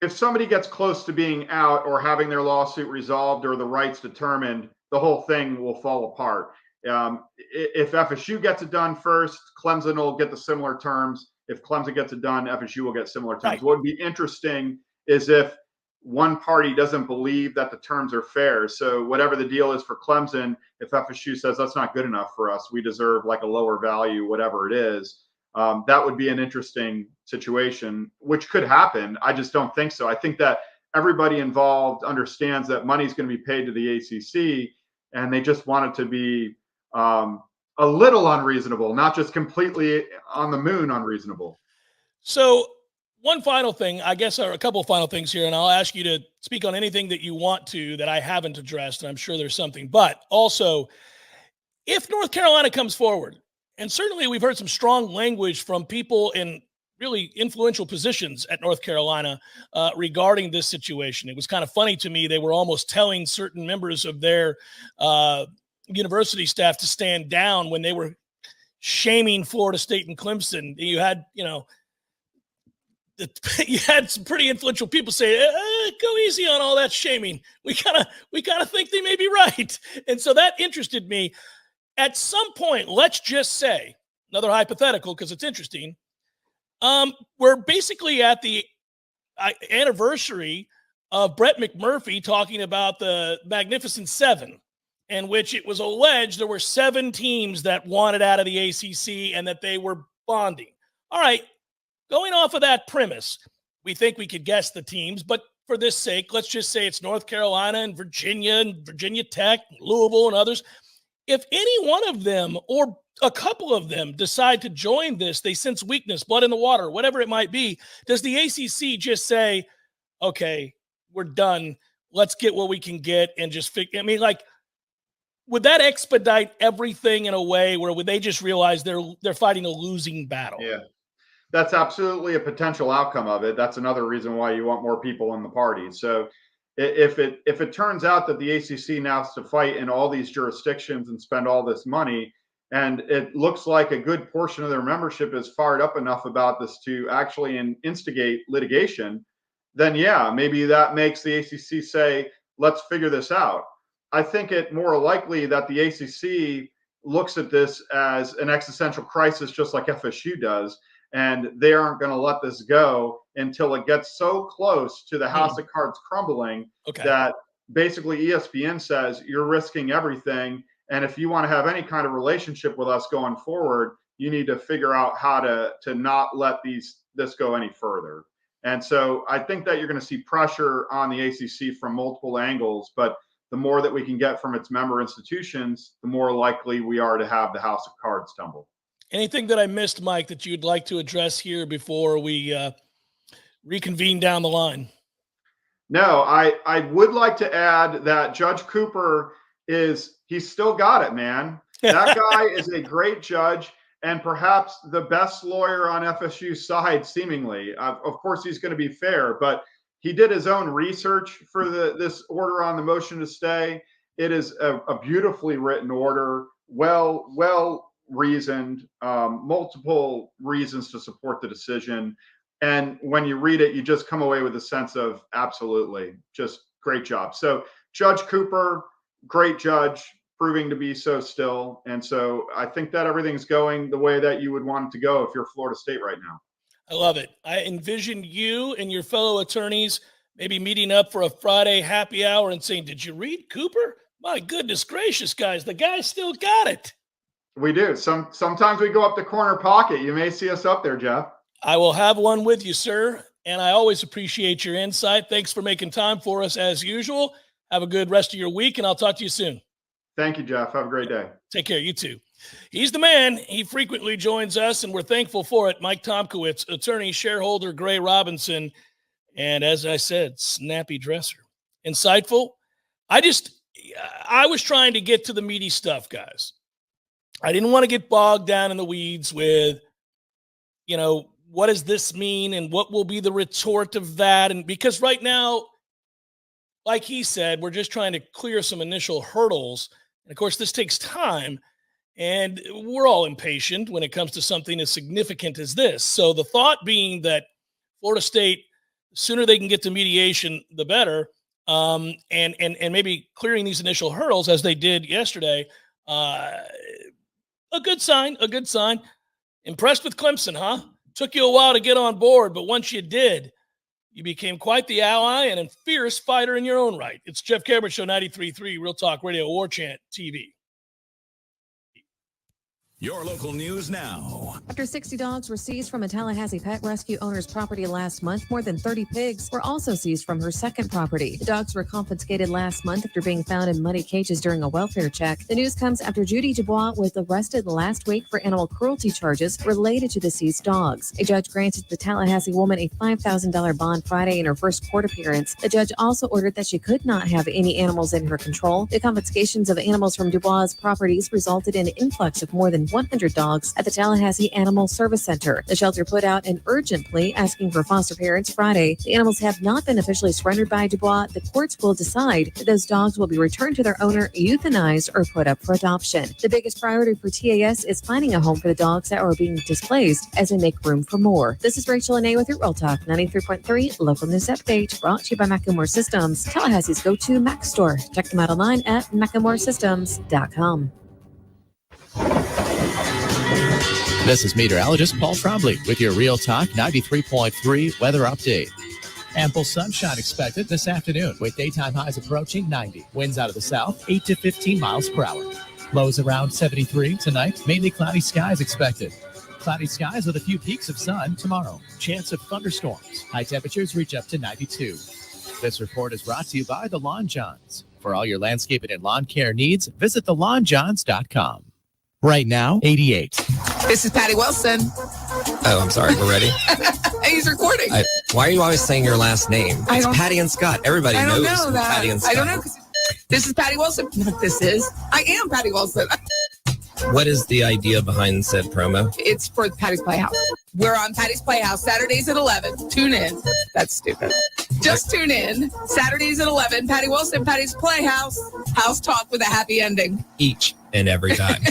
if somebody gets close to being out or having their lawsuit resolved or the rights determined, the whole thing will fall apart. If FSU gets it done first, Clemson will get the similar terms. If Clemson gets it done, FSU will get similar terms. Right. What would be interesting is if one party doesn't believe that the terms are fair. So whatever the deal is for Clemson, if FSU says that's not good enough for us, we deserve like a lower value, whatever it is, that would be an interesting situation, which could happen. I just don't think so. I think that everybody involved understands that money is going to be paid to the ACC, and they just want it to be a little unreasonable, not just completely on the moon unreasonable. So one final thing, I guess, or a couple of final things here, and I'll ask you to speak on anything that you want to that I haven't addressed, and I'm sure there's something. But also, if North Carolina comes forward, and certainly we've heard some strong language from people in really influential positions at North Carolina regarding this situation. It was kind of funny to me. They were almost telling certain members of their university staff to stand down when they were shaming Florida State and Clemson. You had, you had some pretty influential people say, go easy on all that shaming. We kind of think they may be right. And so that interested me. At some point, let's just say, another hypothetical because it's interesting, we're basically at the anniversary of Brett McMurphy talking about the Magnificent Seven, in which it was alleged there were 7 teams that wanted out of the ACC and that they were bonding. All right, going off of that premise, we think we could guess the teams, but for this sake, let's just say it's North Carolina and Virginia Tech, Louisville, and others. If any one of them or a couple of them decide to join this, they sense weakness, blood in the water, whatever it might be, does the ACC just say, okay, we're done, let's get what we can get and just would that expedite everything in a way where would they just realize they're fighting a losing battle? Yeah, that's absolutely a potential outcome of it. That's another reason why you want more people in the party. So if it turns out that the ACC now has to fight in all these jurisdictions and spend all this money, and it looks like a good portion of their membership is fired up enough about this to actually instigate litigation, then yeah, maybe that makes the ACC say, let's figure this out. I think it more likely that the ACC looks at this as an existential crisis, just like FSU does, and they aren't going to let this go until it gets so close to the house of cards crumbling that basically ESPN says you're risking everything. And if you want to have any kind of relationship with us going forward, you need to figure out how to not let this go any further. And so I think that you're going to see pressure on the ACC from multiple angles, but the more that we can get from its member institutions, the more likely we are to have the house of cards tumble. Anything that I missed, Mike, that you'd like to address here before we reconvene down the line? No, I would like to add that Judge Cooper he's still got it, man. That guy is a great judge and perhaps the best lawyer on FSU's side, seemingly. Of course, he's going to be fair, but he did his own research for this order on the motion to stay. It is a beautifully written order, well reasoned, multiple reasons to support the decision. And when you read it, you just come away with a sense of absolutely just great job. So Judge Cooper, great judge, proving to be so still. And so I think that everything's going the way that you would want it to go if you're Florida State right now. I love it. I envision you and your fellow attorneys maybe meeting up for a Friday happy hour and saying, did you read Cooper? My goodness gracious, guys, the guy still got it. We do. Sometimes we go up the corner pocket. You may see us up there, Jeff. I will have one with you, sir. And I always appreciate your insight. Thanks for making time for us as usual. Have a good rest of your week, and I'll talk to you soon. Thank you, Jeff. Have a great day. Take care. You too. He's the man. He frequently joins us, and we're thankful for it. Mike Tomkiewicz, attorney, shareholder, Gray Robinson, and as I said, snappy dresser. Insightful. I was trying to get to the meaty stuff, guys. I didn't want to get bogged down in the weeds with, what does this mean and what will be the retort of that? And because right now, like he said, we're just trying to clear some initial hurdles. And of course, this takes time, and we're all impatient when it comes to something as significant as this. So the thought being that Florida State, the sooner they can get to mediation, the better. And maybe clearing these initial hurdles as they did yesterday. A good sign. Impressed with Clemson, huh? Took you a while to get on board, but once you did, you became quite the ally and a fierce fighter in your own right. It's Jeff Cameron Show, 93.3 Real Talk Radio, Warchant TV. Your local news now. After 60 dogs were seized from a Tallahassee pet rescue owner's property last month, more than 30 pigs were also seized from her second property. The dogs were confiscated last month after being found in muddy cages during a welfare check. The news comes after Judy Dubois was arrested last week for animal cruelty charges related to the seized dogs. A judge granted the Tallahassee woman a $5,000 bond Friday in her first court appearance. The judge also ordered that she could not have any animals in her control. The confiscations of animals from Dubois' properties resulted in an influx of more than 100 dogs at the Tallahassee Animal Service Center. The shelter put out an urgent plea asking for foster parents Friday. The animals have not been officially surrendered by Dubois. The courts will decide if those dogs will be returned to their owner, euthanized, or put up for adoption. The biggest priority for TAS is finding a home for the dogs that are being displaced as they make room for more. This is Rachel Anay with your Real Talk 93.3 local news update, brought to you by Macklemore Systems, Tallahassee's go-to Mac store. Check them out online at MacklemoreSystems.com. This is meteorologist Paul Trombley with your Real Talk 93.3 weather update. Ample sunshine expected this afternoon with daytime highs approaching 90. Winds out of the south, 8 to 15 miles per hour. Lows around 73 tonight. Mainly cloudy skies expected. Cloudy skies with a few peaks of sun tomorrow. Chance of thunderstorms. High temperatures reach up to 92. This report is brought to you by the Lawn Johns. For all your landscaping and lawn care needs, visit thelawnjohns.com. Right now, 88. This is Patty Wilson. Oh, I'm sorry. We're ready. He's recording. Why are you always saying your last name? It's Patty and Scott. Everybody knows Patty and Scott. I don't know. This is Patty Wilson. I am Patty Wilson. What is the idea behind said promo? It's for Patty's Playhouse. We're on Patty's Playhouse Saturdays at 11. Tune in. That's stupid. Just tune in. Saturdays at 11. Patty Wilson, Patty's Playhouse. House talk with a happy ending. Each and every time.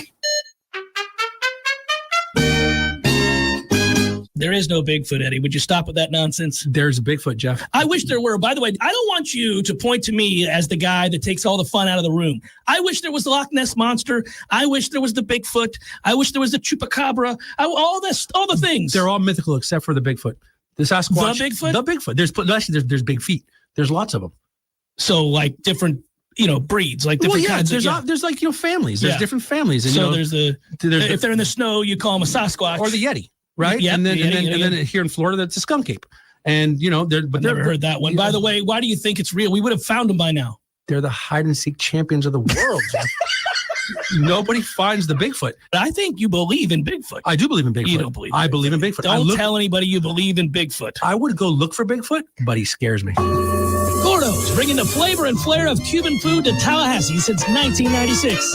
There is no Bigfoot, Eddie. Would you stop with that nonsense? There's a Bigfoot, Jeff. I wish there were. By the way, I don't want you to point to me as the guy that takes all the fun out of the room. I wish there was the Loch Ness Monster. I wish there was the Bigfoot. I wish there was the Chupacabra. All the things. They're all mythical except for the Bigfoot. The Sasquatch. The Bigfoot? The Bigfoot. There's big feet. There's lots of them. So like different, breeds, like different kinds. There's like, families. There's different families. And, so if they're in the snow, you call them a Sasquatch. Or the Yeti. Right, yeah, and then here in Florida, that's a skunk ape, and but never heard that one. By the way, why do you think it's real? We would have found them by now. They're the hide and seek champions of the world. Nobody finds the Bigfoot. I think you believe in Bigfoot. I do believe in Bigfoot. You don't believe in I believe in Bigfoot. Don't tell anybody you believe in Bigfoot. I would go look for Bigfoot, but he scares me. Gordo's, bringing the flavor and flair of Cuban food to Tallahassee since 1996.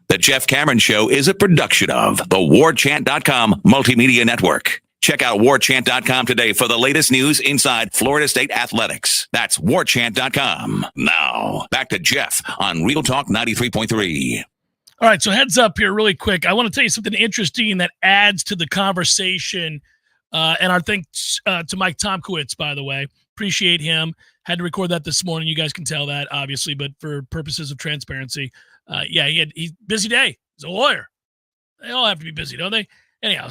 The Jeff Cameron Show is a production of the Warchant.com Multimedia Network. Check out Warchant.com today for the latest news inside Florida State athletics. That's Warchant.com. Now, back to Jeff on Real Talk 93.3. All right, so heads up here really quick. I want to tell you something interesting that adds to the conversation. And our thanks to Mike Tomkiewicz, by the way. Appreciate him. Had to record that this morning. You guys can tell that, obviously, but for purposes of transparency, he's busy day. He's a lawyer. They all have to be busy, don't they? Anyhow,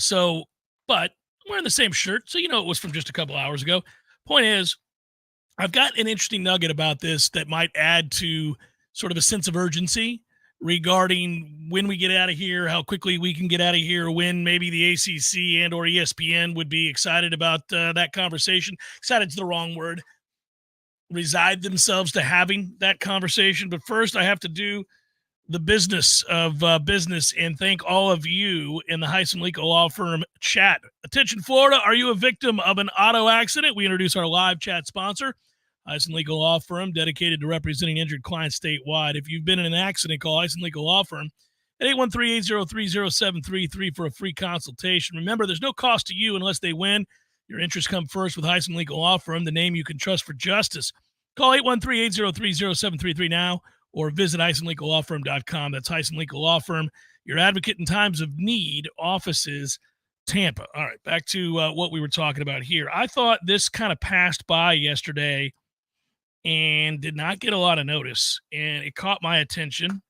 but I'm wearing the same shirt, so you know it was from just a couple hours ago. Point is, I've got an interesting nugget about this that might add to sort of a sense of urgency regarding when we get out of here, how quickly we can get out of here, when maybe the ACC and or ESPN would be excited about that conversation. Excited's the wrong word. Reside themselves to having that conversation. But first, I have to do the business of business and thank all of you in the Heisen Legal Law Firm chat. Attention, Florida, are you a victim of an auto accident? We introduce our live chat sponsor, Heisen Legal Law Firm, dedicated to representing injured clients statewide. If you've been in an accident, call Heisen Legal Law Firm at 813-803-0733 for a free consultation. Remember, there's no cost to you unless they win. Your interests come first with Heisen Legal Law Firm, the name you can trust for justice. Call 813-803-0733 now or visit HeisenLegalLawFirm.com. That's Heisen Legal Law Firm, your advocate in times of need, offices, Tampa. All right, back to what we were talking about here. I thought this kind of passed by yesterday and did not get a lot of notice, and it caught my attention,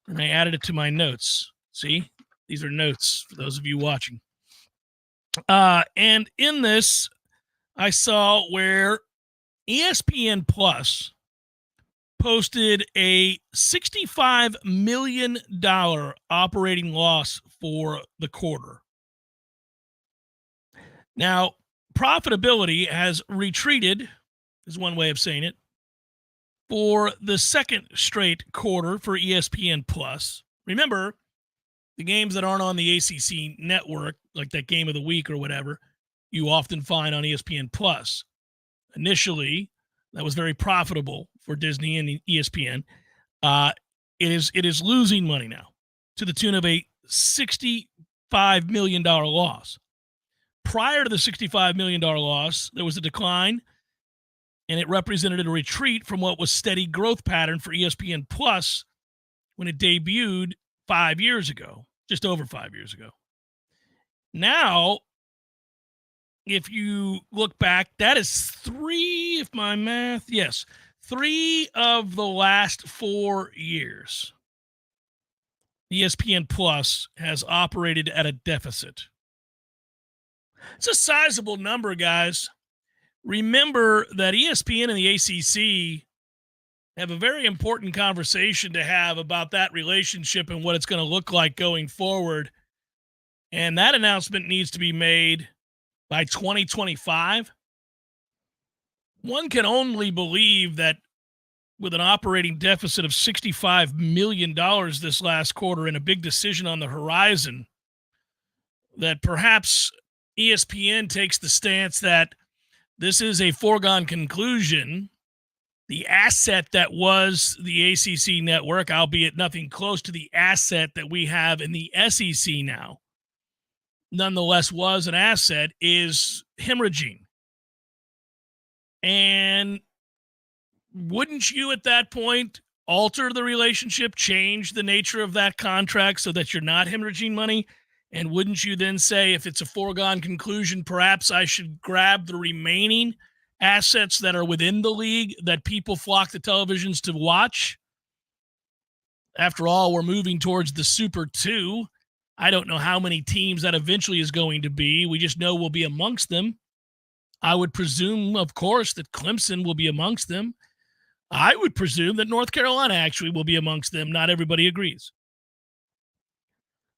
and I added it to my notes. See, these are notes for those of you watching. And in this, I saw where ESPN Plus posted a $65 million operating loss for the quarter. Now, profitability has retreated, is one way of saying it, for the second straight quarter for ESPN Plus. Remember, the games that aren't on the ACC network, like that game of the week or whatever, you often find on ESPN Plus. Initially, that was very profitable for Disney and ESPN. It is losing money now to the tune of a $65 million loss. Prior to the $65 million loss, there was a decline, and it represented a retreat from what was steady growth pattern for ESPN Plus when it debuted 5 years ago, just over 5 years ago. Now, if you look back, that is three of the last 4 years. ESPN Plus has operated at a deficit. It's a sizable number, guys. Remember that ESPN and the ACC have a very important conversation to have about that relationship and what it's going to look like going forward. And that announcement needs to be made by 2025. One can only believe that with an operating deficit of $65 million this last quarter and a big decision on the horizon, that perhaps ESPN takes the stance that this is a foregone conclusion. The asset that was the ACC network, albeit nothing close to the asset that we have in the SEC now, nonetheless was an asset, is hemorrhaging. And wouldn't you at that point alter the relationship, change the nature of that contract so that you're not hemorrhaging money? And wouldn't you then say, if it's a foregone conclusion, perhaps I should grab the remaining assets that are within the league that people flock to televisions to watch? After all, we're moving towards the Super 2. I don't know how many teams that eventually is going to be. We just know we'll be amongst them. I would presume, of course, that Clemson will be amongst them. I would presume that North Carolina actually will be amongst them. Not everybody agrees.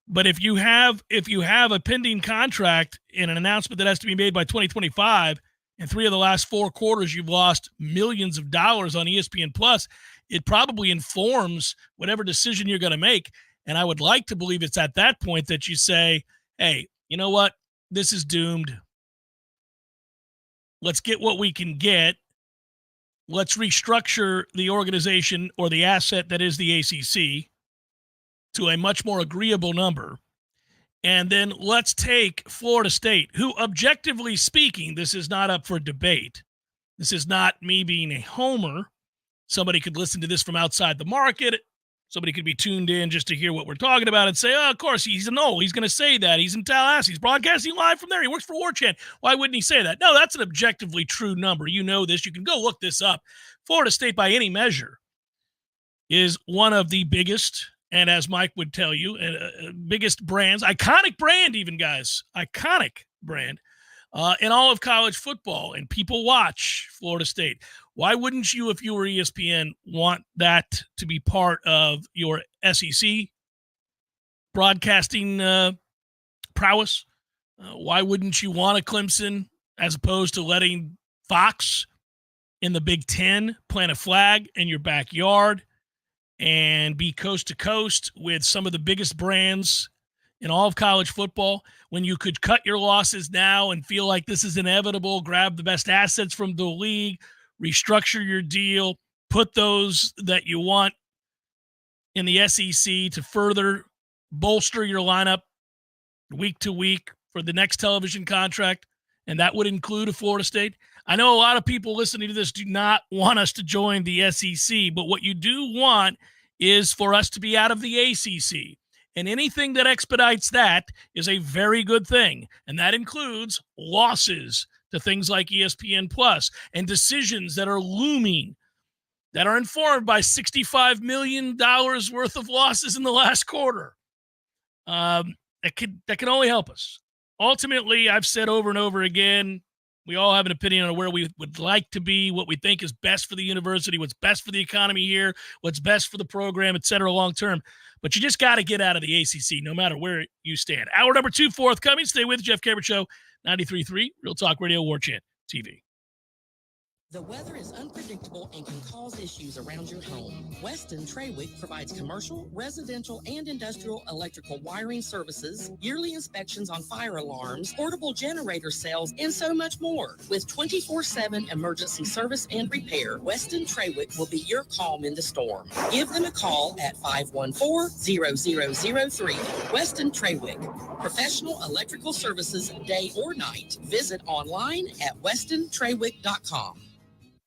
But if you have a pending contract and an announcement that has to be made by 2025, and 3 of the last 4 quarters you've lost millions of dollars on ESPN Plus, it probably informs whatever decision you're going to make. And I would like to believe it's at that point that you say, hey, you know what? This is doomed. Let's get what we can get. Let's restructure the organization or the asset that is the ACC to a much more agreeable number. And then let's take Florida State, who, objectively speaking, this is not up for debate. This is not me being a homer. Somebody could listen to this from outside the market. Somebody could be tuned in just to hear what we're talking about and say, oh, of course, he's a Knoll. He's going to say that. He's in Tallahassee. He's broadcasting live from there. He works for Warchant. Why wouldn't he say that? No, that's an objectively true number. You know this. You can go look this up. Florida State, by any measure, is one of the biggest, and as Mike would tell you, biggest brands, iconic brand even, guys, iconic brand in all of college football. And people watch Florida State. Why wouldn't you, if you were ESPN, want that to be part of your SEC broadcasting prowess? Why wouldn't you want a Clemson as opposed to letting Fox in the Big Ten plant a flag in your backyard and be coast to coast with some of the biggest brands in all of college football, when you could cut your losses now and feel like this is inevitable, grab the best assets from the league, restructure your deal, put those that you want in the SEC to further bolster your lineup week to week for the next television contract, and that would include a Florida State. I know a lot of people listening to this do not want us to join the SEC, but what you do want is for us to be out of the ACC. And anything that expedites that is a very good thing, and that includes losses to things like ESPN Plus and decisions that are looming, that are informed by $65 million worth of losses in the last quarter. That can only help us. Ultimately, I've said over and over again, we all have an opinion on where we would like to be, what we think is best for the university, what's best for the economy here, what's best for the program, et cetera, long term. But you just got to get out of the ACC no matter where you stand. Hour number 2 forthcoming. Stay with Jeff Cameron Show, 93.3, Real Talk Radio, Warchant TV. The weather is unpredictable and can cause issues around your home. Weston Trawick provides commercial, residential, and industrial electrical wiring services, yearly inspections on fire alarms, portable generator sales, and so much more. With 24/7 emergency service and repair, Weston Trawick will be your calm in the storm. Give them a call at 514-0003. Weston Trawick, professional electrical services day or night. Visit online at westontrawick.com.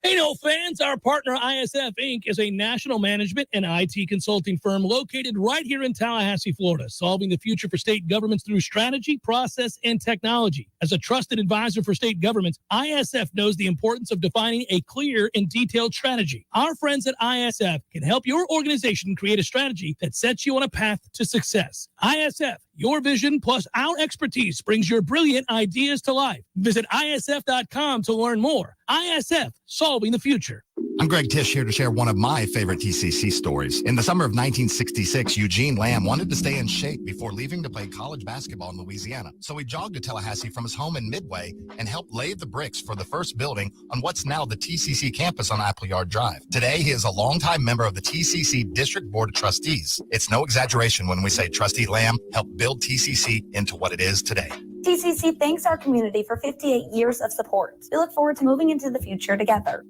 Hey, no fans, our partner ISF Inc. is a national management and IT consulting firm located right here in Tallahassee, Florida, solving the future for state governments through strategy, process, and technology. As a trusted advisor for state governments, ISF knows the importance of defining a clear and detailed strategy. Our friends at ISF can help your organization create a strategy that sets you on a path to success. ISF, your vision plus our expertise brings your brilliant ideas to life. Visit ISF.com to learn more. ISF, solving the future. I'm Greg Tisch here to share one of my favorite TCC stories. In the summer of 1966, Eugene Lamb wanted to stay in shape before leaving to play college basketball in Louisiana. So he jogged to Tallahassee from his home in Midway and helped lay the bricks for the first building on what's now the TCC campus on Appleyard Drive. Today, he is a longtime member of the TCC District Board of Trustees. It's no exaggeration when we say Trustee Lamb helped build TCC into what it is today. TCC thanks our community for 58 years of support. We look forward to moving into the future together.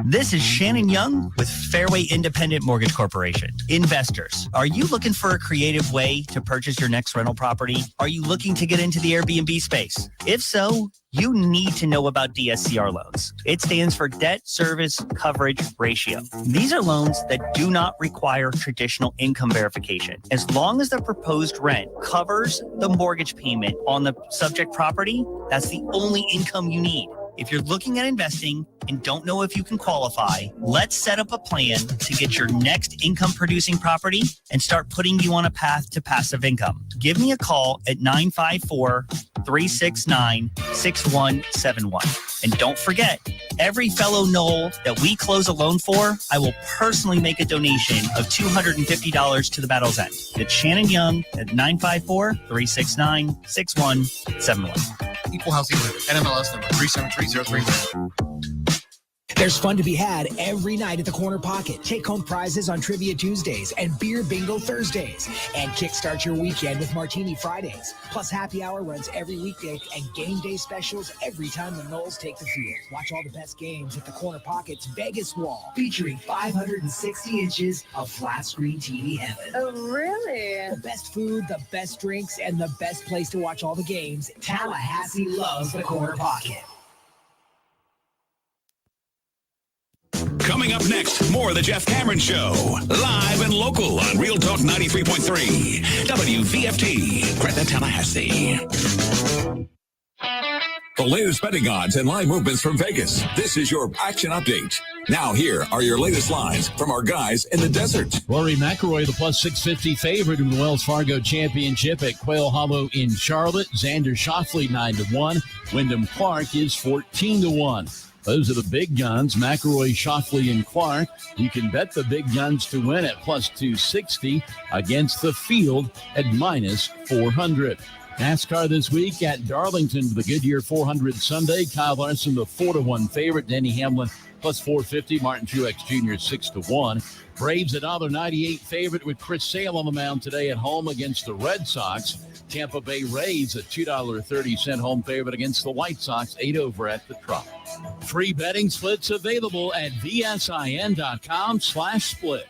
This is Shannon Young with Fairway Independent Mortgage Corporation. Investors, are you looking for a creative way to purchase your next rental property? Are you looking to get into the Airbnb space? If so, you need to know about DSCR loans. It stands for Debt Service Coverage Ratio. These are loans that do not require traditional income verification. As long as the proposed rent covers the mortgage payment on the subject property, that's the only income you need. If you're looking at investing and don't know if you can qualify, let's set up a plan to get your next income-producing property and start putting you on a path to passive income. Give me a call at 954-369-6171. And don't forget, every fellow Knoll that we close a loan for, I will personally make a donation of $250 to the Battle's End. It's Shannon Young at 954-369-6171. equal housing lender. NMLS number 373039. There's fun to be had every night at the Corner Pocket. Take home prizes on Trivia Tuesdays and Beer Bingo Thursdays. And kickstart your weekend with Martini Fridays. Plus happy hour runs every weekday and game day specials every time the Noles take the field. Watch all the best games at the Corner Pocket's Vegas Wall, featuring 560 inches of flat screen TV heaven. Oh, really? The best food, the best drinks, and the best place to watch all the games. Tallahassee loves the Corner Pocket. Coming up next, more of the Jeff Cameron Show. Live and local on Real Talk 93.3. WVFT, Greta, Tallahassee. The latest betting odds and live movements from Vegas. This is your action update. Now here are your latest lines from our guys in the desert. Rory McIlroy, the plus 650 favorite in the Wells Fargo Championship at Quail Hollow in Charlotte. Xander Schauffele 9-1. Wyndham Clark is 14-1. Those are the big guns, McIlroy, Schauffele, and Clark. You can bet the big guns to win at plus 260 against the field at minus 400. NASCAR this week at Darlington, the Goodyear 400 Sunday. Kyle Larson, the 4-1 favorite. Denny Hamlin, plus 450. Martin Truex Jr., 6-1. Braves, $1.98 favorite with Chris Sale on the mound today at home against the Red Sox. Tampa Bay Rays, a $2.30 home favorite against the White Sox, 8 over at the Trop. Free betting splits available at vsin.com/splits.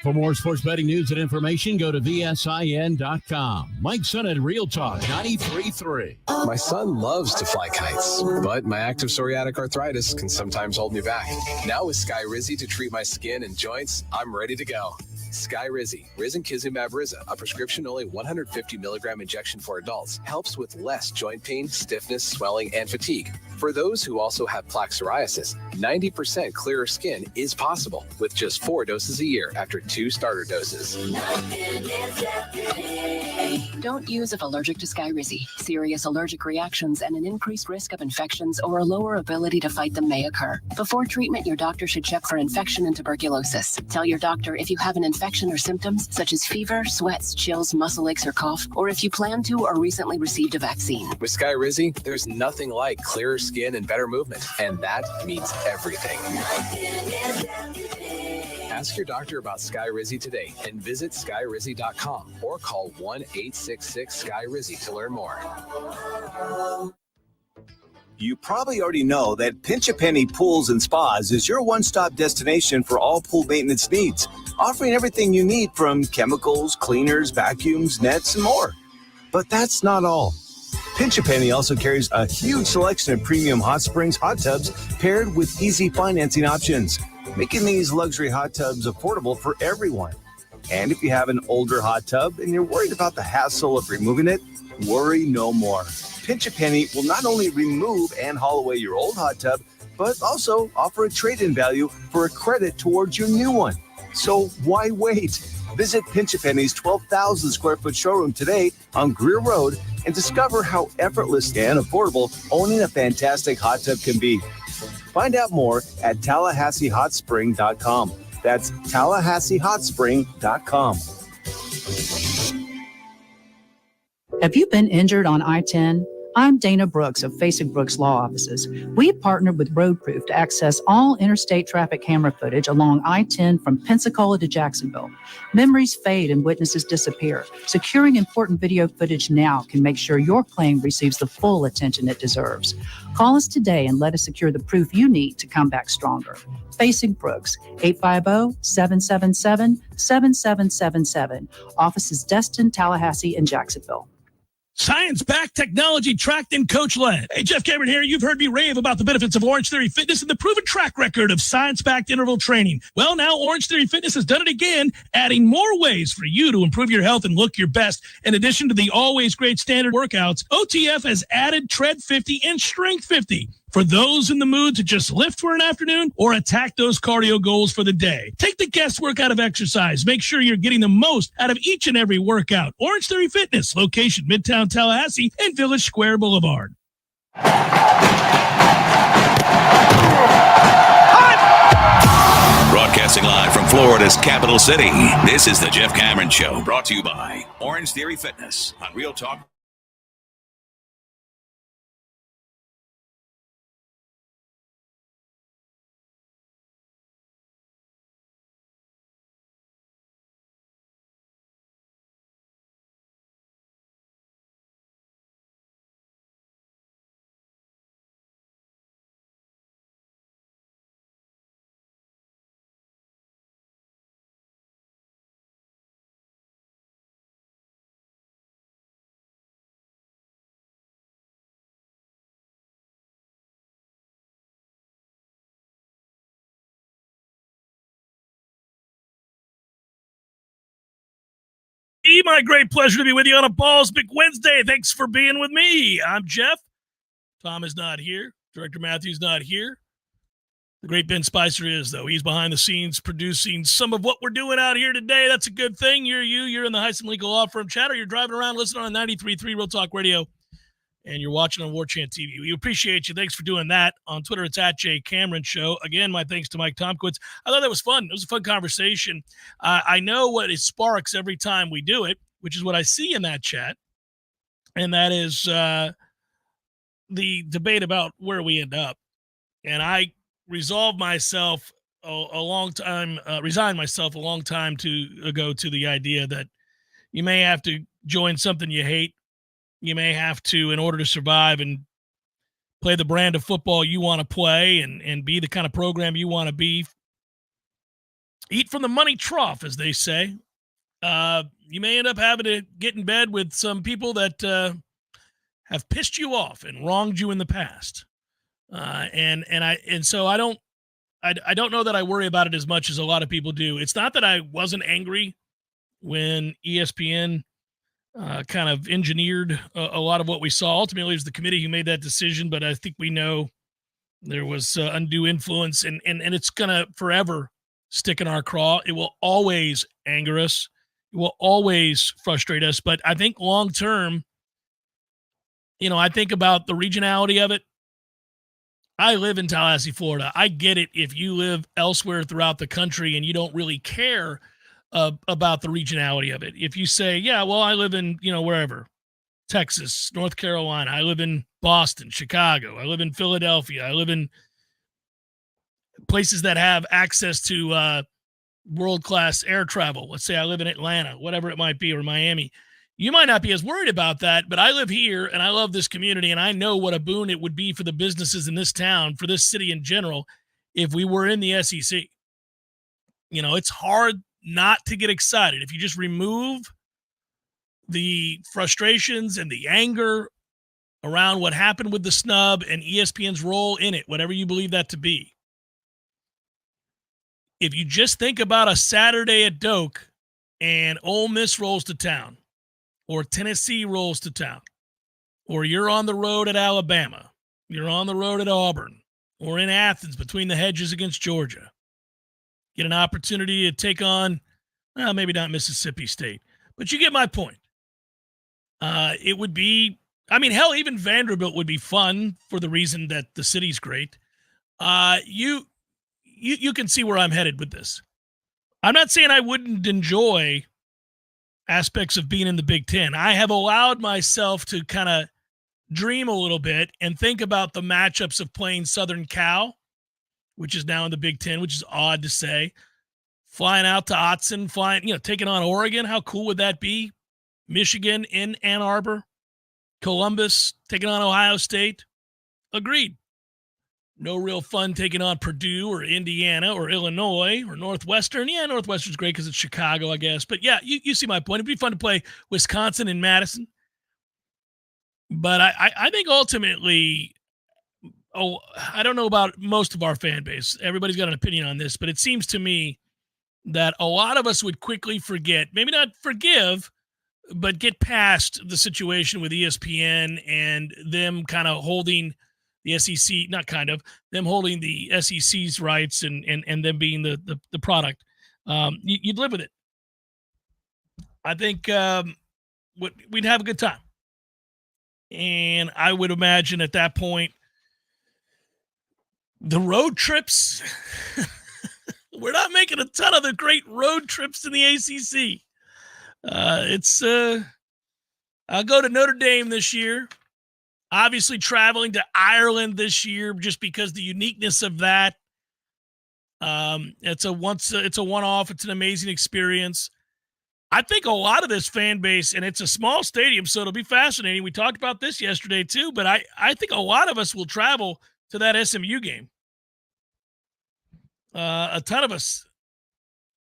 For more sports betting news and information, go to vsin.com. Mike Son at Real Talk 93.3. My son loves to fly kites, but my active psoriatic arthritis can sometimes hold me back. Now with Skyrizi to treat my skin and joints, I'm ready to go. Skyrizi, risankizumab Riza, a prescription-only 150 milligram injection for adults, helps with less joint pain, stiffness, swelling, and fatigue. For those who also have plaque psoriasis, 90% clearer skin is possible with just 4 doses a year after 2 starter doses. Don't use if allergic to Skyrizi. Serious allergic reactions and an increased risk of infections or a lower ability to fight them may occur. Before treatment, your doctor should check for infection and tuberculosis. Tell your doctor if you have an infection or symptoms such as fever, sweats, chills, muscle aches, or cough, or if you plan to or recently received a vaccine. With Skyrizi, there's nothing like clearer skin and better movement, and that means everything. Ask your doctor about Skyrizi today and visit skyrizi.com or call 1-866-SKYRIZI to learn more. You probably already know that Pinch a Penny Pools and Spas is your one-stop destination for all pool maintenance needs, offering everything you need from chemicals, cleaners, vacuums, nets, and more. But that's not all. Pinch a Penny also carries a huge selection of premium hot springs hot tubs paired with easy financing options, making these luxury hot tubs affordable for everyone. And if you have an older hot tub and you're worried about the hassle of removing it, worry no more. Pinch a Penny will not only remove and haul away your old hot tub, but also offer a trade-in value for a credit towards your new one. So why wait? Visit Pinch a Penny's 12,000 square foot showroom today on Greer Road and discover how effortless and affordable owning a fantastic hot tub can be. Find out more at TallahasseeHotSpring.com. That's TallahasseeHotSpring.com. Have you been injured on I-10? I'm Dana Brooks of Facing Brooks Law Offices. We've partnered with Roadproof to access all interstate traffic camera footage along I-10 from Pensacola to Jacksonville. Memories fade and witnesses disappear. Securing important video footage now can make sure your claim receives the full attention it deserves. Call us today and let us secure the proof you need to come back stronger. Facing Brooks, 850-777-7777. Offices Destin, Tallahassee, and Jacksonville. Science-backed, technology-tracked, and coach-led. Hey, Jeff Cameron here. You've heard me rave about the benefits of Orange Theory Fitness and the proven track record of science-backed interval training. Well, now Orange Theory Fitness has done it again, adding more ways for you to improve your health and look your best. In addition to the always great standard workouts, OTF has added Tread 50 and Strength 50 for those in the mood to just lift for an afternoon or attack those cardio goals for the day. Take the guesswork out of exercise. Make sure you're getting the most out of each and every workout. Orange Theory Fitness, location Midtown Tallahassee and Village Square Boulevard. Broadcasting live from Florida's capital city, this is the Jeff Cameron Show, brought to you by Orange Theory Fitness on Real Talk My great pleasure to be with you on a Balls Big Wednesday. Thanks for being with me. I'm Jeff. Tom is not here. Director Matthew's not here. The great Ben Spicer is, though. He's behind the scenes producing some of what we're doing out here today. That's a good thing. You're in the Heisen Legal Law Firm chat, or you're driving around listening on 93.3 Real Talk Radio, and you're watching on Warchant TV. We appreciate you. Thanks for doing that. On Twitter, it's at Jay Cameron Show. Again, my thanks to Mike Tomkiewicz. I thought that was fun. It was a fun conversation. I know what it sparks every time we do it, which is what I see in that chat, and that is the debate about where we end up. And I resigned myself a long time ago to the idea that you may have to join something you hate. You may have to, in order to survive and play the brand of football you want to play and be the kind of program you want to be, eat from the money trough, as they say. You may end up having to get in bed with some people that have pissed you off and wronged you in the past. So I don't know that I worry about it as much as a lot of people do. It's not that I wasn't angry when ESPN kind of engineered a lot of what we saw. Ultimately, it was the committee who made that decision, but I think we know there was undue influence, and it's going to forever stick in our craw. It will always anger us. It will always frustrate us. But I think long term, I think about the regionality of it. I live in Tallahassee, Florida. I get it if you live elsewhere throughout the country and you don't really care about the regionality of it. If you say, yeah, well, I live in, wherever, Texas, North Carolina, I live in Boston, Chicago, I live in Philadelphia, I live in places that have access to world-class air travel. Let's say I live in Atlanta, whatever it might be, or Miami. You might not be as worried about that, but I live here and I love this community, and I know what a boon it would be for the businesses in this town, for this city in general, if we were in the SEC. It's hard not to get excited. If you just remove the frustrations and the anger around what happened with the snub and ESPN's role in it, whatever you believe that to be. If you just think about a Saturday at Doak and Ole Miss rolls to town, or Tennessee rolls to town, or you're on the road at Alabama, you're on the road at Auburn, or in Athens between the hedges against Georgia, get an opportunity to take on, maybe not Mississippi State, but you get my point. It would be, hell, even Vanderbilt would be fun for the reason that the city's great. You can see where I'm headed with this. I'm not saying I wouldn't enjoy aspects of being in the Big Ten. I have allowed myself to kind of dream a little bit and think about the matchups of playing Southern Cal, which is now in the Big Ten, which is odd to say. Flying out to Autzen, taking on Oregon. How cool would that be? Michigan in Ann Arbor. Columbus taking on Ohio State. Agreed. No real fun taking on Purdue or Indiana or Illinois or Northwestern. Yeah, Northwestern's great because it's Chicago, I guess. But yeah, you see my point. It'd be fun to play Wisconsin and Madison. But I think ultimately, I don't know about most of our fan base. Everybody's got an opinion on this, but it seems to me that a lot of us would quickly forget, maybe not forgive, but get past the situation with ESPN and them kind of holding the SEC, them holding the SEC's rights and them being the product. You'd live with it. I think we'd have a good time. And I would imagine at that point, the road trips, we're not making a ton of the great road trips in the ACC. I'll go to Notre Dame this year. Obviously traveling to Ireland this year just because the uniqueness of that. It's a one-off. It's an amazing experience. I think a lot of this fan base, and it's a small stadium, so it'll be fascinating. We talked about this yesterday too, but I think a lot of us will travel to that SMU game. A ton of us.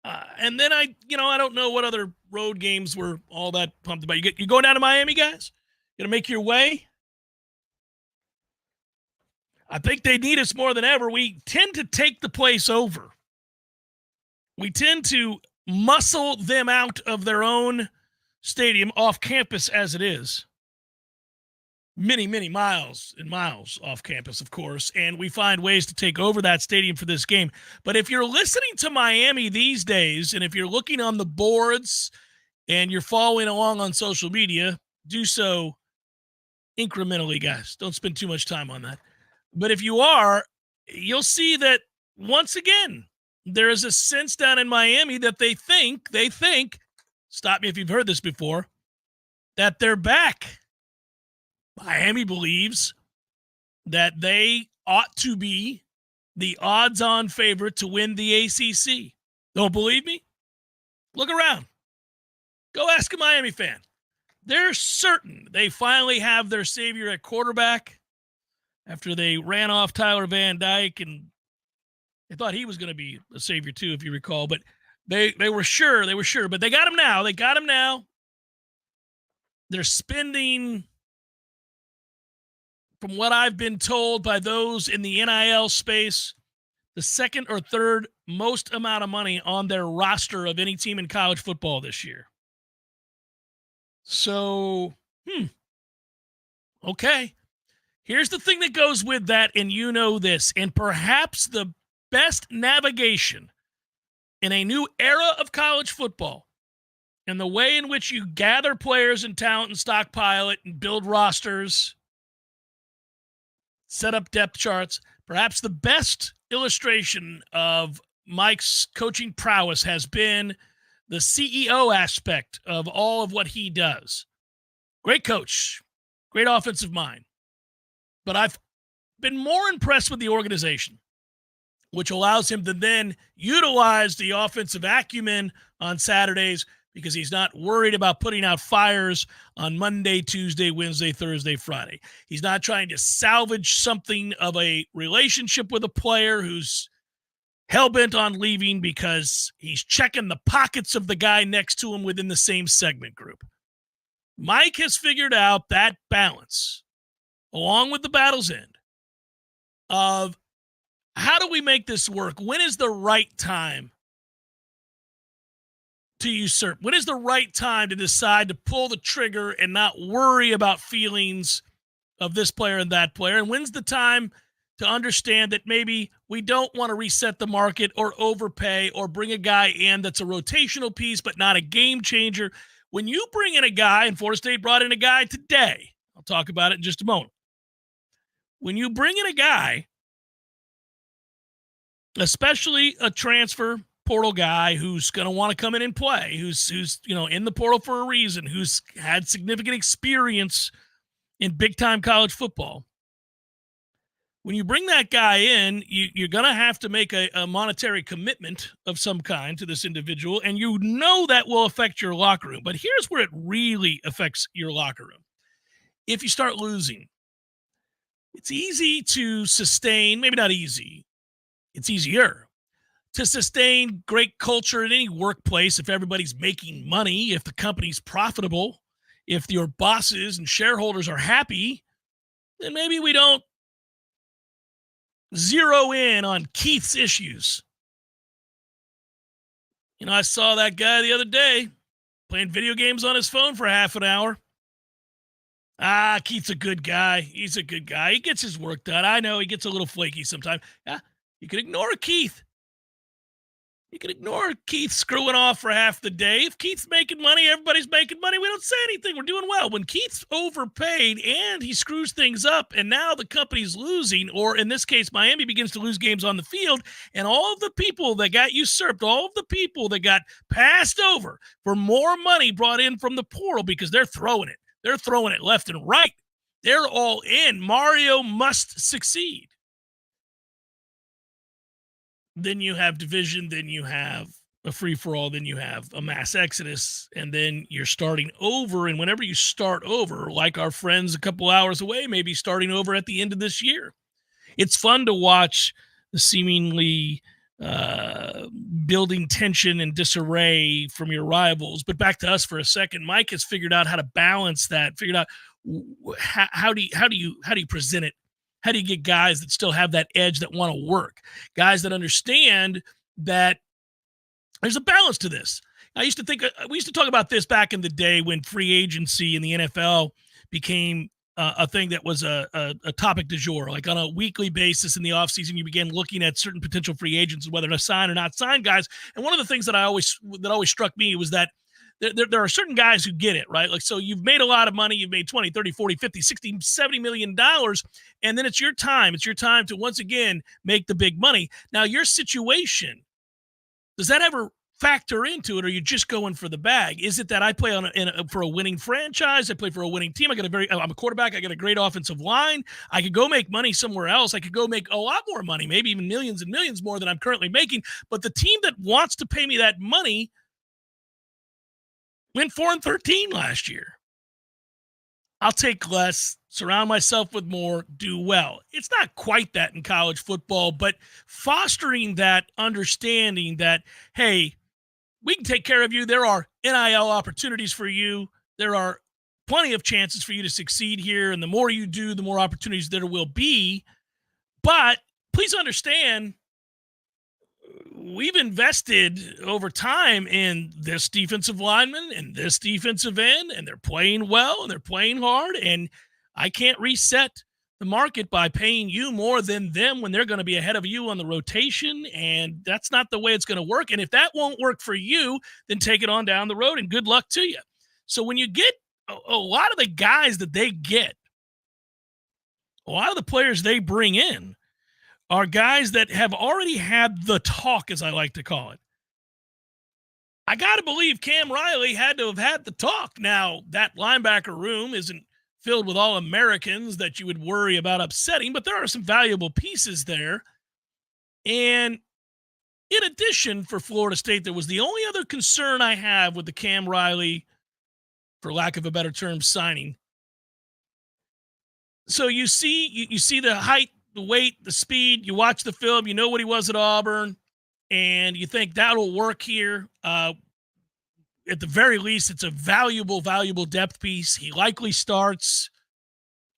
And then I don't know what other road games we're all that pumped about. You going down to Miami, guys? Gonna make your way? I think they need us more than ever. We tend to take the place over. We tend to muscle them out of their own stadium off campus as it is. Many, many miles and miles off campus, of course, and we find ways to take over that stadium for this game. But if you're listening to Miami these days, and if you're looking on the boards and you're following along on social media, do so incrementally, guys. Don't spend too much time on that. But if you are, you'll see that once again, there is a sense down in Miami that they think, stop me if you've heard this before, that they're back. Miami believes that they ought to be the odds-on favorite to win the ACC. Don't believe me? Look around. Go ask a Miami fan. They're certain they finally have their savior at quarterback after they ran off Tyler Van Dyke, and they thought he was going to be a savior too, if you recall. But they were sure. But they got him now. They're spending, from what I've been told by those in the NIL space, the second or third most amount of money on their roster of any team in college football this year. So, okay. Here's the thing that goes with that, and you know this, and perhaps the best navigation in a new era of college football and the way in which you gather players and talent and stockpile it and build rosters, set up depth charts. Perhaps the best illustration of Mike's coaching prowess has been the CEO aspect of all of what he does. Great coach, great offensive mind. But I've been more impressed with the organization, which allows him to then utilize the offensive acumen on Saturdays because he's not worried about putting out fires on Monday, Tuesday, Wednesday, Thursday, Friday. He's not trying to salvage something of a relationship with a player who's hell-bent on leaving because he's checking the pockets of the guy next to him within the same segment group. Mike has figured out that balance, along with the battle's end, of how do we make this work? When is the right time to usurp? When is the right time to decide to pull the trigger and not worry about feelings of this player and that player? And when's the time to understand that maybe we don't want to reset the market or overpay or bring a guy in that's a rotational piece but not a game changer? When you bring in a guy, and Florida State brought in a guy today, I'll talk about it in just a moment. When you bring in a guy, especially a transfer portal guy who's going to want to come in and play, who's in the portal for a reason, who's had significant experience in big-time college football, when you bring that guy in, you're going to have to make a monetary commitment of some kind to this individual, and you know that will affect your locker room. But here's where it really affects your locker room. If you start losing, it's easy to sustain, maybe not easy, it's easier to sustain great culture in any workplace if everybody's making money, if the company's profitable, if your bosses and shareholders are happy. Then maybe we don't zero in on Keith's issues. I saw that guy the other day playing video games on his phone for half an hour. Keith's a good guy. He's a good guy. He gets his work done. I know he gets a little flaky sometimes. You can ignore Keith. You can ignore Keith screwing off for half the day. If Keith's making money, everybody's making money. We don't say anything. We're doing well. When Keith's overpaid and he screws things up and now the company's losing, or in this case, Miami begins to lose games on the field, and all of the people that got usurped, all of the people that got passed over for more money brought in from the portal because they're throwing it. They're throwing it left and right. They're all in. Mario must succeed. Then you have division, then you have a free-for-all, then you have a mass exodus, and then you're starting over. And whenever you start over, like our friends a couple hours away, maybe starting over at the end of this year, it's fun to watch the seemingly building tension and disarray from your rivals. But back to us for a second. Mike has figured out how to balance that, figured out how do you present it? How do you get guys that still have that edge, that want to work? Guys that understand that there's a balance to this. We used to talk about this back in the day when free agency in the NFL became a thing that was a topic du jour. Like on a weekly basis in the offseason, you began looking at certain potential free agents, whether to sign or not sign guys. And one of the things that always struck me was that there are certain guys who get it, right? Like, so you've made a lot of money. You've made 20, 30, 40, 50, 60, 70 million dollars. And then it's your time. It's your time to once again make the big money. Now, your situation, does that ever factor into it, or are you just going for the bag? Is it that I play for a winning franchise? I play for a winning team. I'm a quarterback. I got a great offensive line. I could go make money somewhere else. I could go make a lot more money, maybe even millions and millions more than I'm currently making. But the team that wants to pay me that money went 4-13 last year. I'll take less, surround myself with more, do well. It's not quite that in college football, but fostering that understanding that, hey, we can take care of you. There are NIL opportunities for you. There are plenty of chances for you to succeed here. And the more you do, the more opportunities there will be. But please understand, we've invested over time in this defensive lineman and this defensive end, and they're playing well and they're playing hard. And I can't reset the market by paying you more than them when they're going to be ahead of you on the rotation. And that's not the way it's going to work. And if that won't work for you, then take it on down the road and good luck to you. So when you get a lot of the guys that they get, a lot of the players they bring in are guys that have already had the talk, as I like to call it. I got to believe Cam Riley had to have had the talk. Now, that linebacker room isn't filled with all Americans that you would worry about upsetting, but there are some valuable pieces there. And in addition, for Florida State, there was the only other concern I have with the Cam Riley, for lack of a better term, signing. So you see the height, the weight, the speed, you watch the film, you know what he was at Auburn, and you think that'll work here. At the very least, it's a valuable depth piece. He likely starts.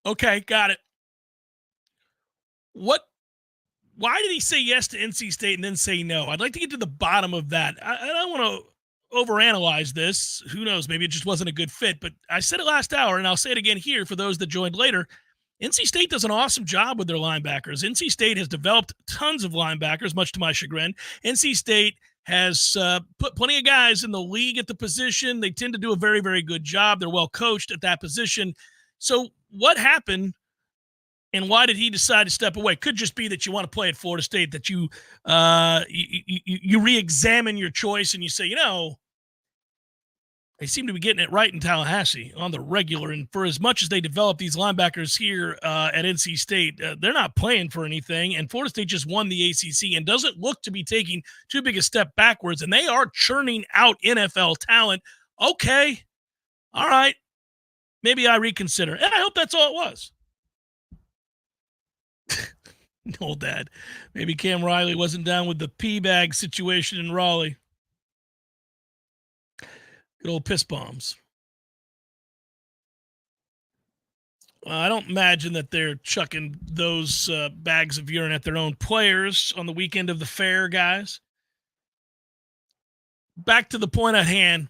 Okay, got it. Why did he say yes to NC State and then say no? I'd like to get to the bottom of that. I don't want to overanalyze this. Who knows? Maybe it just wasn't a good fit. But I said it last hour, and I'll say it again here for those that joined later. NC State does an awesome job with their linebackers. NC State has developed tons of linebackers, much to my chagrin. NC State has put plenty of guys in the league at the position. They tend to do a very, very good job. They're well coached at that position. So what happened, and why did he decide to step away? Could just be that you want to play at Florida State, that you re-examine your choice and you say, they seem to be getting it right in Tallahassee on the regular. And for as much as they develop these linebackers here at NC State, they're not playing for anything. And Florida State just won the ACC and doesn't look to be taking too big a step backwards. And they are churning out NFL talent. Okay. All right. Maybe I reconsider. And I hope that's all it was. No, Dad. Maybe Cam Riley wasn't down with the pee bag situation in Raleigh. Good old piss bombs. I don't imagine that they're chucking those bags of urine at their own players on the weekend of the fair, guys. Back to the point at hand.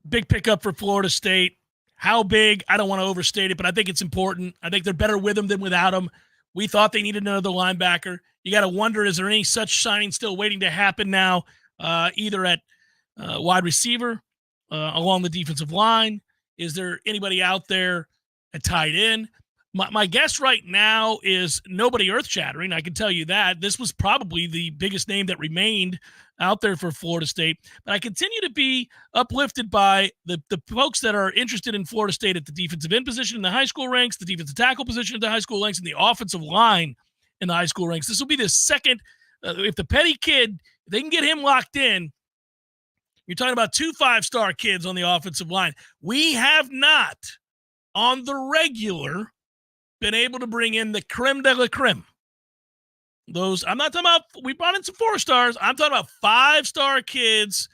Big pickup for Florida State. How big? I don't want to overstate it, but I think it's important. I think they're better with him than without him. We thought they needed another linebacker. You got to wonder, is there any such signing still waiting to happen now, either at wide receiver, along the defensive line? Is there anybody out there at tight end? My guess right now is nobody earth-shattering. I can tell you that. This was probably the biggest name that remained out there for Florida State. But I continue to be uplifted by the folks that are interested in Florida State at the defensive end position in the high school ranks, the defensive tackle position in the high school ranks, and the offensive line in the high school ranks. This will be the second. If the Petty kid, if they can get him locked in, you're talking about 2 5-star kids on the offensive line. We have not, on the regular, been able to bring in the creme de la creme. Those, I'm not talking about, we brought in some 4-stars. I'm talking about 5-star kids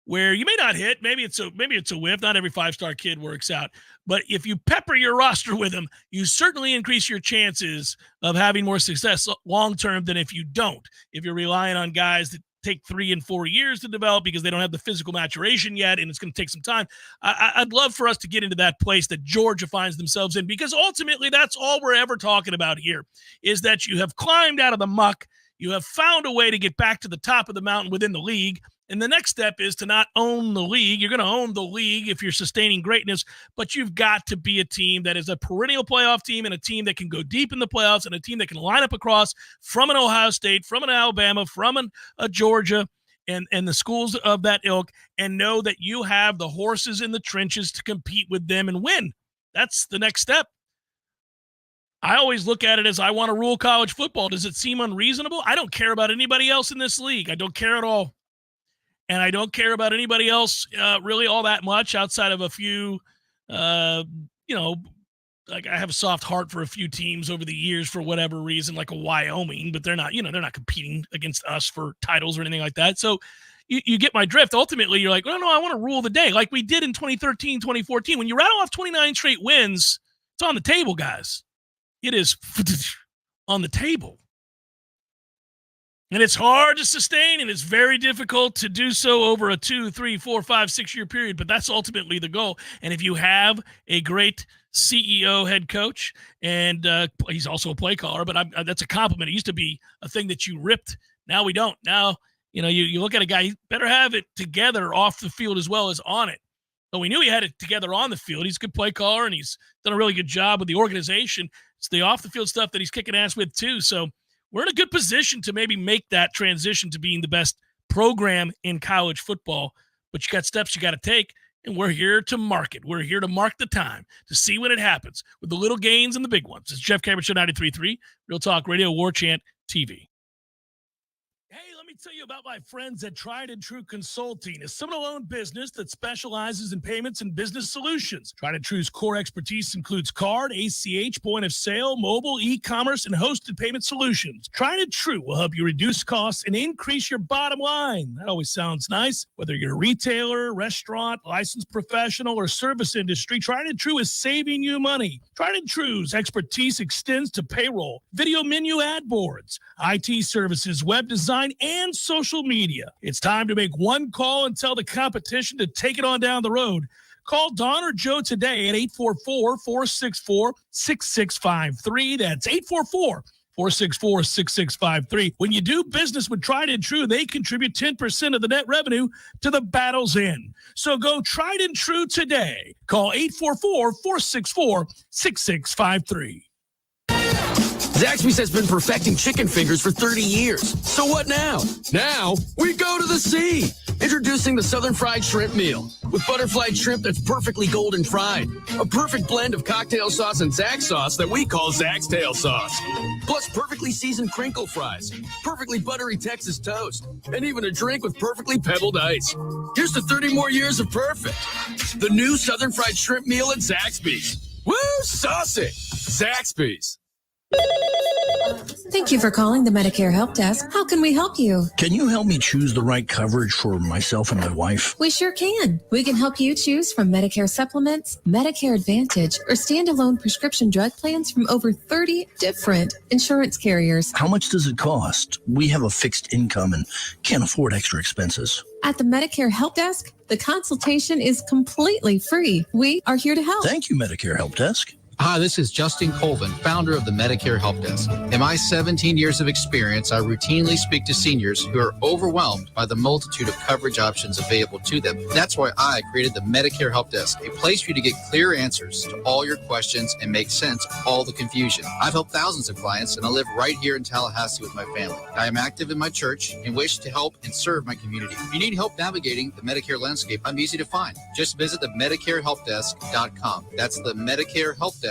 where you may not hit. Maybe it's a whiff. Not every 5-star kid works out. But if you pepper your roster with them, you certainly increase your chances of having more success long-term than if you don't. If you're relying on guys that take 3 and 4 years to develop because they don't have the physical maturation yet, and it's going to take some time. I'd love for us to get into that place that Georgia finds themselves in, because ultimately that's all we're ever talking about here, is that you have climbed out of the muck, you have found a way to get back to the top of the mountain within the league, and the next step is to not own the league. You're going to own the league if you're sustaining greatness, but you've got to be a team that is a perennial playoff team, and a team that can go deep in the playoffs, and a team that can line up across from an Ohio State, from an Alabama, from a Georgia, and the schools of that ilk, and know that you have the horses in the trenches to compete with them and win. That's the next step. I always look at it as I want to rule college football. Does it seem unreasonable? I don't care about anybody else in this league. I don't care at all. And I don't care about anybody else really all that much outside of a few, like I have a soft heart for a few teams over the years for whatever reason, like a Wyoming, but they're not competing against us for titles or anything like that. So you get my drift. Ultimately, you're like, no, I want to rule the day like we did in 2013, 2014. When you rattle off 29 straight wins, it's on the table, guys. It is on the table. And it's hard to sustain, and it's very difficult to do so over a 2, 3, 4, 5, 6 year period, but that's ultimately the goal. And if you have a great CEO head coach, and he's also a play caller, but that's a compliment. It used to be a thing that you ripped. Now we don't. Now, you look at a guy, he better have it together off the field as well as on it. But we knew he had it together on the field. He's a good play caller, and he's done a really good job with the organization. It's the off the field stuff that he's kicking ass with too. So we're in a good position to maybe make that transition to being the best program in college football, but you got steps you got to take, and we're here to mark it. We're here to mark the time, to see when it happens, with the little gains and the big ones. It's Jeff Cameron Show 93.3, Real Talk Radio, Warchant TV. Hey, let me tell you about my friends at Tried and True Consulting, a Seminole-owned business that specializes in payments and business solutions. Tried and True's core expertise includes card, ACH, point of sale, mobile, e-commerce, and hosted payment solutions. Tried and True will help you reduce costs and increase your bottom line. That always sounds nice. Whether you're a retailer, restaurant, licensed professional, or service industry, Tried and True is saving you money. Tried and True's expertise extends to payroll, video menu ad boards, IT services, web design, and social media. It's time to make one call and tell the competition to take it on down the road. Call Don or Joe today at 844-464-6653. That's 844-464-6653. When you do business with Tried and True, they contribute 10% of the net revenue to the battle's end. So go Tried and True today. Call 844-464-6653. Zaxby's has been perfecting chicken fingers for 30 years. So what now? Now we go to the sea. Introducing the Southern Fried Shrimp Meal with butterflied shrimp that's perfectly golden fried. A perfect blend of cocktail sauce and Zax sauce that we call Zax Tail Sauce. Plus perfectly seasoned crinkle fries, perfectly buttery Texas toast, and even a drink with perfectly pebbled ice. Here's to 30 more years of perfect. The new Southern Fried Shrimp Meal at Zaxby's. Woo, saucy. Zaxby's. Thank you for calling the Medicare Help Desk. How can we help you? Can you help me choose the right coverage for myself and my wife? We sure can. We can help you choose from Medicare supplements, Medicare Advantage, or standalone prescription drug plans from over 30 different insurance carriers. How much does it cost? We have a fixed income and can't afford extra expenses. At the Medicare Help Desk, the consultation is completely free. We are here to help. Thank you, Medicare Help Desk. Hi, this is Justin Colvin, founder of the Medicare Help Desk. In my 17 years of experience, I routinely speak to seniors who are overwhelmed by the multitude of coverage options available to them. That's why I created the Medicare Help Desk, a place for you to get clear answers to all your questions and make sense of all the confusion. I've helped thousands of clients, and I live right here in Tallahassee with my family. I am active in my church and wish to help and serve my community. If you need help navigating the Medicare landscape, I'm easy to find. Just visit the MedicareHelpDesk.com. That's the MedicareHelpDesk.com.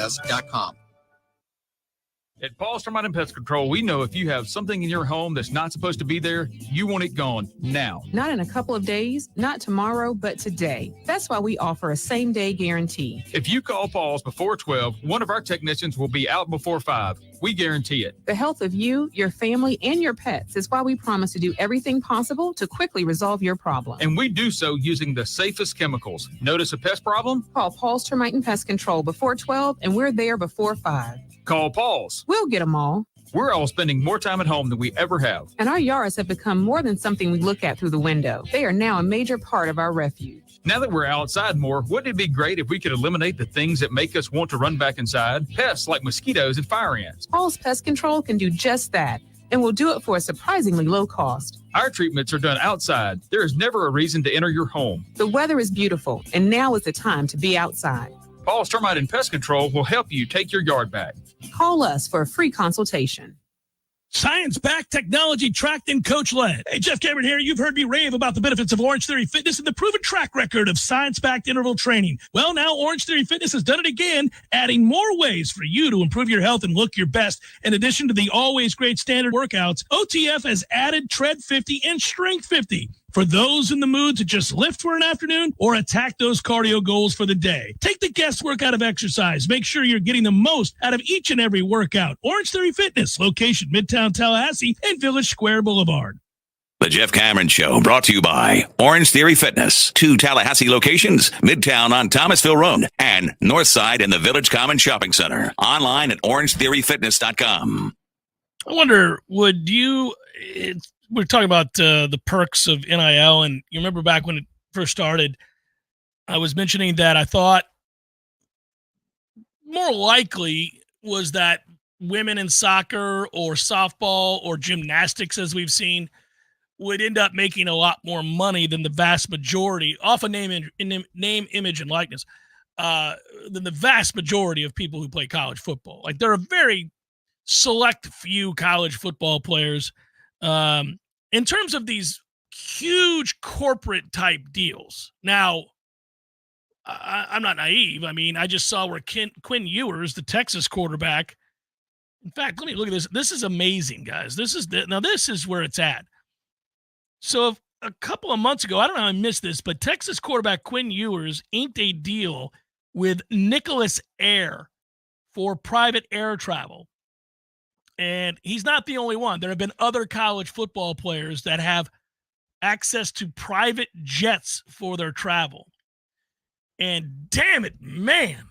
At Paul's Termite and Pest Control, we know if you have something in your home that's not supposed to be there, you want it gone now. Not in a couple of days, not tomorrow, but today. That's why we offer a same-day guarantee. If you call Paul's before 12, one of our technicians will be out before 5. We guarantee it. The health of you, your family, and your pets is why we promise to do everything possible to quickly resolve your problem. And we do so using the safest chemicals. Notice a pest problem? Call Paul's Termite and Pest Control before 12, and we're there before 5. Call Paul's. We'll get them all. We're all spending more time at home than we ever have. And our yards have become more than something we look at through the window. They are now a major part of our refuge. Now that we're outside more, wouldn't it be great if we could eliminate the things that make us want to run back inside? Pests like mosquitoes and fire ants. Paul's Pest Control can do just that, and will do it for a surprisingly low cost. Our treatments are done outside. There is never a reason to enter your home. The weather is beautiful, and now is the time to be outside. Paul's Termite and Pest Control will help you take your yard back. Call us for a free consultation. Science-backed, technology-tracked, and coach-led. Hey, Jeff Cameron here. You've heard me rave about the benefits of Orange Theory Fitness and the proven track record of science-backed interval training. Well, now Orange Theory Fitness has done it again, adding more ways for you to improve your health and look your best. In addition to the always great standard workouts, OTF has added Tread 50 and Strength 50 for those in the mood to just lift for an afternoon or attack those cardio goals for the day. Take the guesswork out of exercise. Make sure you're getting the most out of each and every workout. Orange Theory Fitness, location Midtown Tallahassee and Village Square Boulevard. The Jeff Cameron Show, brought to you by Orange Theory Fitness. 2 Tallahassee locations, Midtown on Thomasville Road and Northside in the Village Common Shopping Center. Online at orangetheoryfitness.com. I wonder, would you... We're talking about the perks of NIL, and you remember back when it first started, I was mentioning that I thought more likely was that women in soccer or softball or gymnastics, as we've seen, would end up making a lot more money than the vast majority, off of name, image, and likeness, than the vast majority of people who play college football. Like, there are very select few college football players in terms of these huge corporate type deals. Now, I'm not naive. I mean, I just saw where Quinn Ewers, the Texas quarterback. In fact, let me look at this. This is amazing, guys. This is where it's at. So a couple of months ago, I don't know how I missed this, but Texas quarterback Quinn Ewers inked a deal with Nicholas Air for private air travel. And he's not the only one. There have been other college football players that have access to private jets for their travel. And damn it, man,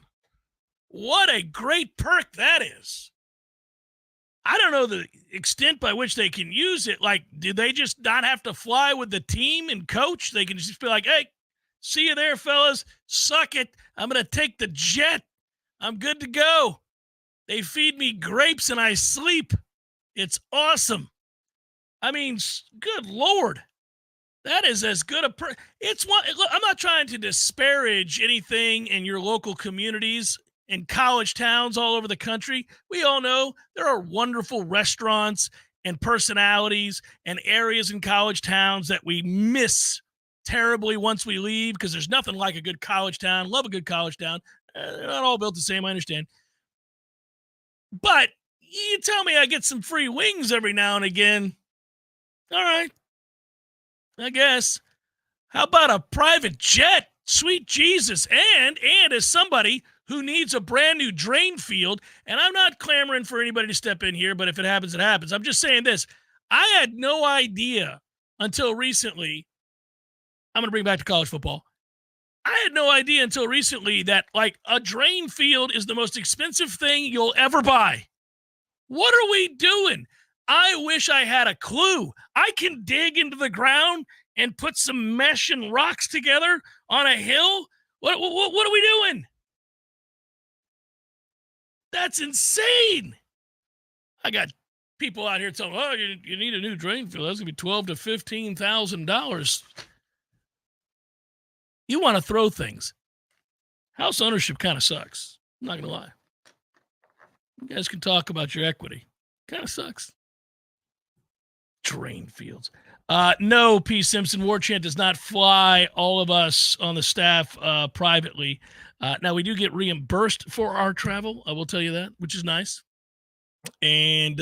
what a great perk that is. I don't know the extent by which they can use it. Like, do they just not have to fly with the team and coach? They can just be like, hey, see you there, fellas. Suck it. I'm going to take the jet. I'm good to go. They feed me grapes and I sleep. It's awesome. I mean, good Lord. That is as good a it's one. Look, I'm not trying to disparage anything in your local communities in college towns all over the country. We all know there are wonderful restaurants and personalities and areas in college towns that we miss terribly once we leave, because there's nothing like a good college town. Love a good college town. They're not all built the same, I understand. But you tell me I get some free wings every now and again. All right. I guess. How about a private jet? Sweet Jesus. And as somebody who needs a brand new drain field, and I'm not clamoring for anybody to step in here, but if it happens, it happens. I'm just saying this. I had no idea until recently. I'm going to bring back to college football. I had no idea until recently that, like, a drain field is the most expensive thing you'll ever buy. What are we doing? I wish I had a clue. I can dig into the ground and put some mesh and rocks together on a hill. What are we doing? That's insane. I got people out here telling me, oh, you need a new drain field. That's going to be $12,000 to $15,000. You want to throw things. House ownership kind of sucks. I'm not going to lie. You guys can talk about your equity. Kind of sucks. Drain fields. No, P. Simpson, Warchant does not fly all of us on the staff privately. Now, we do get reimbursed for our travel. I will tell you that, which is nice. And,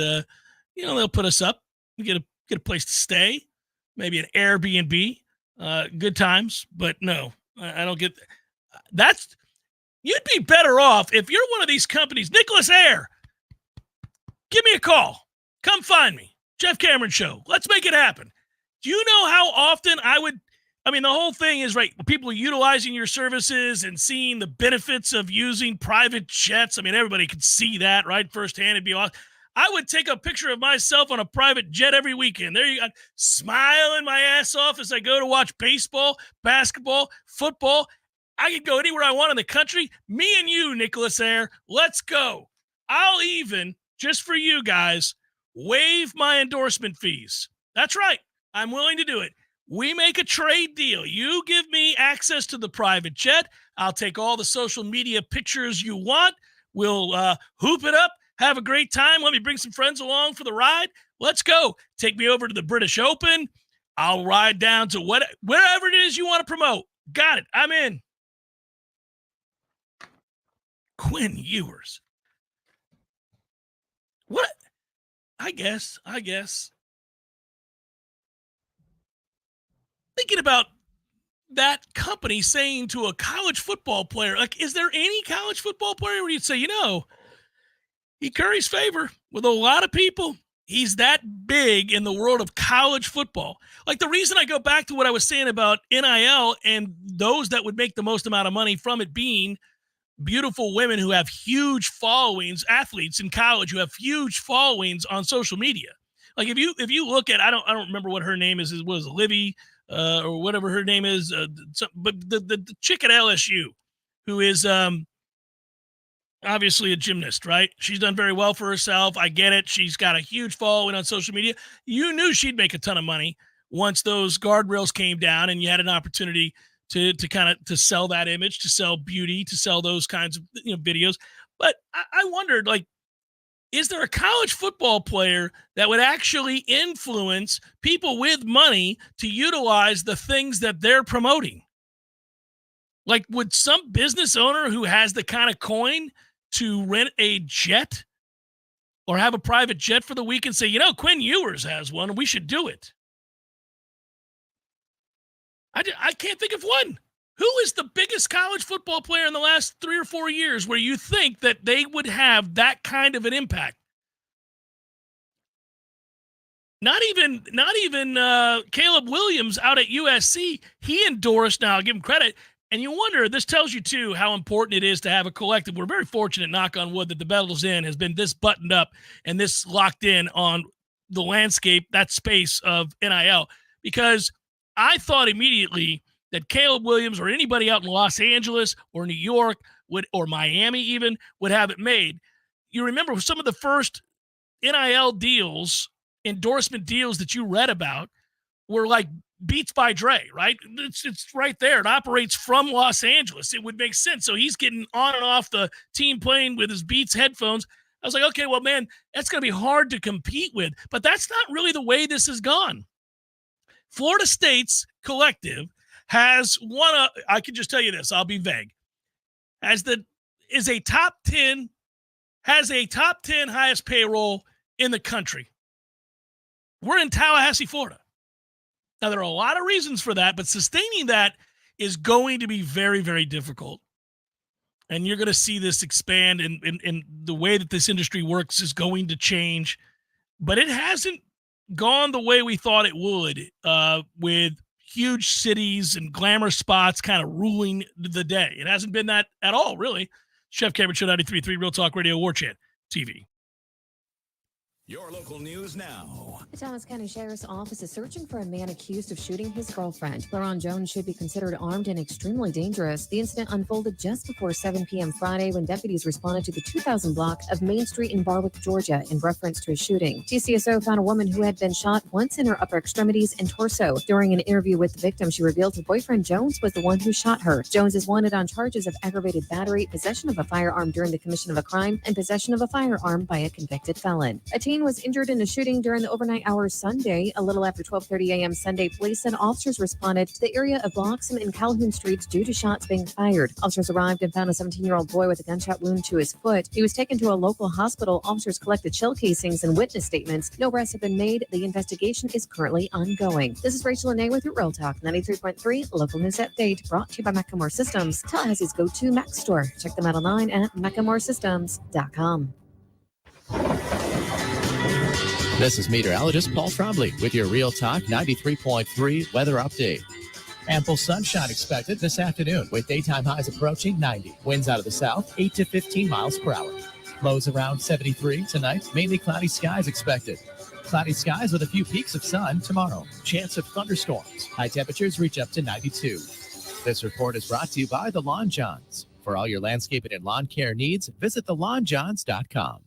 they'll put us up. We get a place to stay, maybe an Airbnb. Good times, but no, I don't get that's. You'd be better off if you're one of these companies. Nicholas Air, give me a call. Come find me. Jeff Cameron Show. Let's make it happen. Do you know how often the whole thing is, right, people utilizing your services and seeing the benefits of using private jets. I mean, everybody can see that, right, firsthand. It'd be awesome. I would take a picture of myself on a private jet every weekend. There you go, smiling my ass off as I go to watch baseball, basketball, football. I could go anywhere I want in the country. Me and you, Nicholas Ayer, let's go. I'll even, just for you guys, waive my endorsement fees. That's right. I'm willing to do it. We make a trade deal. You give me access to the private jet. I'll take all the social media pictures you want. We'll hoop it up. Have a great time. Let me bring some friends along for the ride. Let's go. Take me over to the British Open. I'll ride down to wherever it is you want to promote. Got it. I'm in. Quinn Ewers. What? I guess. Thinking about that company saying to a college football player, like, is there any college football player where you'd say, he curries favor with a lot of people. He's that big in the world of college football. Like, the reason I go back to what I was saying about NIL and those that would make the most amount of money from it being beautiful women who have huge followings, athletes in college who have huge followings on social media. Like, if you look at, I don't remember what her name is. Was it Livy or whatever her name is? But the chick at LSU who is obviously a gymnast, right? She's done very well for herself. I get it. She's got a huge following on social media. You knew she'd make a ton of money once those guardrails came down and you had an opportunity to sell that image, to sell beauty, to sell those kinds of videos. But I wondered, like, is there a college football player that would actually influence people with money to utilize the things that they're promoting? Like, would some business owner who has the kind of coin to rent a jet or have a private jet for the week and say, Quinn Ewers has one, and we should do it? I can't think of one. Who is the biggest college football player in the last 3 or 4 years where you think that they would have that kind of an impact? Not even Caleb Williams out at USC. He endorsed, now I'll give him credit, and you wonder, this tells you too how important it is to have a collective. We're very fortunate, knock on wood, that the Bettles Inn has been this buttoned up and this locked in on the landscape, that space of NIL, because I thought immediately that Caleb Williams or anybody out in Los Angeles or New York or Miami even would have it made. You remember some of the first NIL deals, endorsement deals that you read about were like Beats by Dre, right? It's right there. It operates from Los Angeles. It would make sense. So he's getting on and off the team plane with his Beats headphones. I was like, okay, well, man, that's going to be hard to compete with. But that's not really the way this has gone. Florida State's collective has one. I can just tell you this. I'll be vague. Has a top 10 highest payroll in the country. We're in Tallahassee, Florida. Now, there are a lot of reasons for that, but sustaining that is going to be very, very difficult. And you're going to see this expand, and the way that this industry works is going to change. But it hasn't gone the way we thought it would, with huge cities and glamour spots kind of ruling the day. It hasn't been that at all, really. Chef Cameron Show 93.3 Real Talk Radio, Warchant TV. Your local news now. The Tallahassee County Sheriff's Office is searching for a man accused of shooting his girlfriend. LaRon Jones should be considered armed and extremely dangerous. The incident unfolded just before 7 p.m. Friday when deputies responded to the 2000 block of Main Street in Barwick, Georgia, in reference to a shooting. TCSO found a woman who had been shot once in her upper extremities and torso. During an interview with the victim, she revealed her boyfriend Jones was the one who shot her. Jones is wanted on charges of aggravated battery, possession of a firearm during the commission of a crime, and possession of a firearm by a convicted felon. A teen was injured in a shooting during the overnight hours Sunday. A little after 12:30 a.m. Sunday, police and officers responded to the area of Bloxham and Calhoun Streets due to shots being fired. Officers arrived and found a 17-year-old boy with a gunshot wound to his foot. He was taken to a local hospital. Officers collected shell casings and witness statements. No arrests have been made. The investigation is currently ongoing. This is Rachel Anay with your Real Talk 93.3 Local News Update, brought to you by Macklemore Systems, Tallahassee's go-to Mac store. Check them out online at MacklemoreSystems.com. This is meteorologist Paul Trombley with your Real Talk 93.3 weather update. Ample sunshine expected this afternoon with daytime highs approaching 90. Winds out of the south, 8 to 15 miles per hour. Lows around 73 tonight. Mainly cloudy skies expected. Cloudy skies with a few peaks of sun tomorrow. Chance of thunderstorms. High temperatures reach up to 92. This report is brought to you by the Lawn Johns. For all your landscaping and lawn care needs, visit thelawnjohns.com.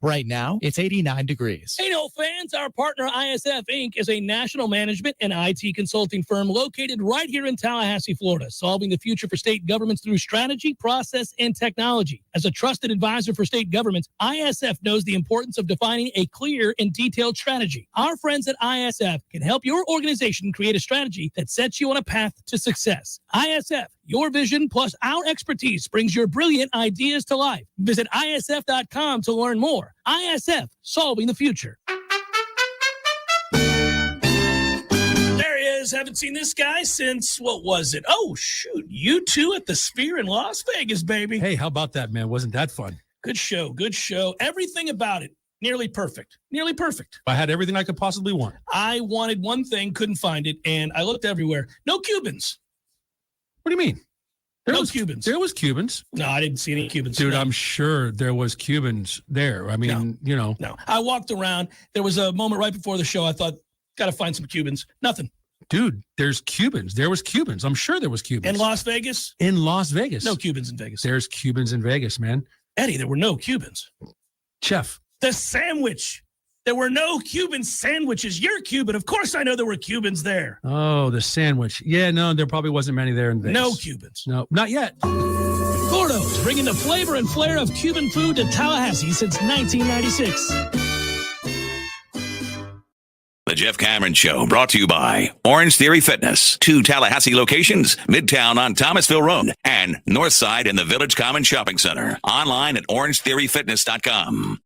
Right now, it's 89 degrees. Hey, no fans, our partner ISF Inc. is a national management and IT consulting firm located right here in Tallahassee, Florida, solving the future for state governments through strategy, process, and technology. As a trusted advisor for state governments, ISF knows the importance of defining a clear and detailed strategy. Our friends at ISF can help your organization create a strategy that sets you on a path to success. ISF, your vision plus our expertise brings your brilliant ideas to life. Visit ISF.com to learn more. ISF, solving the future. There he is. Haven't seen this guy since, what was it? Oh, shoot. U2 at the Sphere in Las Vegas, baby. Hey, how about that, man? Wasn't that fun? Good show. Good show. Everything about it. Nearly perfect. Nearly perfect. I had everything I could possibly want. I wanted one thing, couldn't find it, and I looked everywhere. No Cubans. What do you mean? No Cubans. There was Cubans. No, I didn't see any Cubans. Dude, no. I'm sure there was Cubans there. I mean, you know. No, I walked around. There was a moment right before the show. I thought, got to find some Cubans. Nothing. Dude, there's Cubans. There was Cubans. I'm sure there was Cubans. In Las Vegas? In Las Vegas. No Cubans in Vegas. There's Cubans in Vegas, man. Eddie, there were no Cubans. Chef. The sandwich. There were no Cuban sandwiches. You're Cuban. Of course I know there were Cubans there. Oh, the sandwich. Yeah, no, there probably wasn't many there in Vegas. No Cubans. No, not yet. Gordo's, bringing the flavor and flair of Cuban food to Tallahassee since 1996. The Jeff Cameron Show, brought to you by Orange Theory Fitness. 2 Tallahassee locations, Midtown on Thomasville Road and Northside in the Village Common Shopping Center. Online at orangetheoryfitness.com.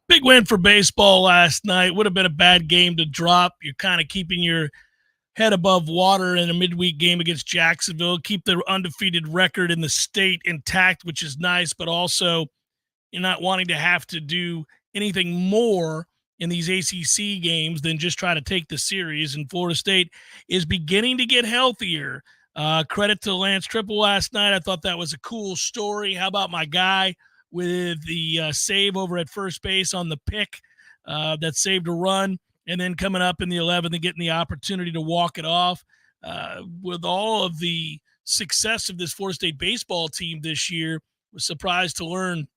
Big win for baseball last night. Would have been a bad game to drop. You're kind of keeping your head above water in a midweek game against Jacksonville. Keep the undefeated record in the state intact, which is nice, but also you're not wanting to have to do anything more in these ACC games than just try to take the series. And Florida State is beginning to get healthier. Credit to Lance Triple last night. I thought that was a cool story. How about my guy with the save over at first base on the pick that saved a run, and then coming up in the 11th and getting the opportunity to walk it off. With all of the success of this Florida State baseball team this year, was surprised to learn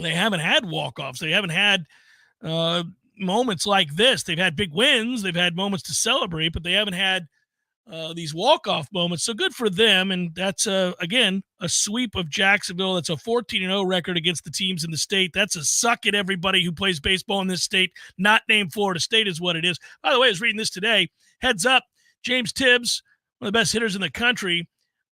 they haven't had walk-offs. They haven't had moments like this. They've had big wins. They've had moments to celebrate, but they haven't had these walk-off moments. So good for them. And that's, again, a sweep of Jacksonville. That's a 14-0 record against the teams in the state. That's a suck at everybody who plays baseball in this state, not named Florida State is what it is. By the way, I was reading this today. Heads up, James Tibbs, one of the best hitters in the country.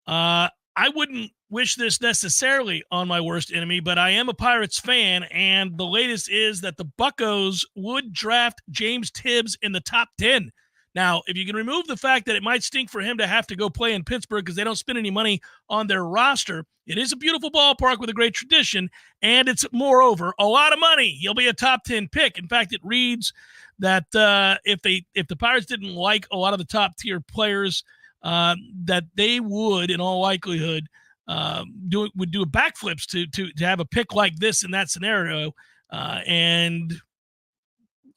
I wouldn't wish this necessarily on my worst enemy, but I am a Pirates fan, and the latest is that the Buccos would draft James Tibbs in the top 10. Now, if you can remove the fact that it might stink for him to have to go play in Pittsburgh because they don't spend any money on their roster, it is a beautiful ballpark with a great tradition, and it's, moreover, a lot of money. He'll be a top 10 pick. In fact, it reads that if the Pirates didn't like a lot of the top-tier players, that they would, in all likelihood, would do backflips to have a pick like this in that scenario. And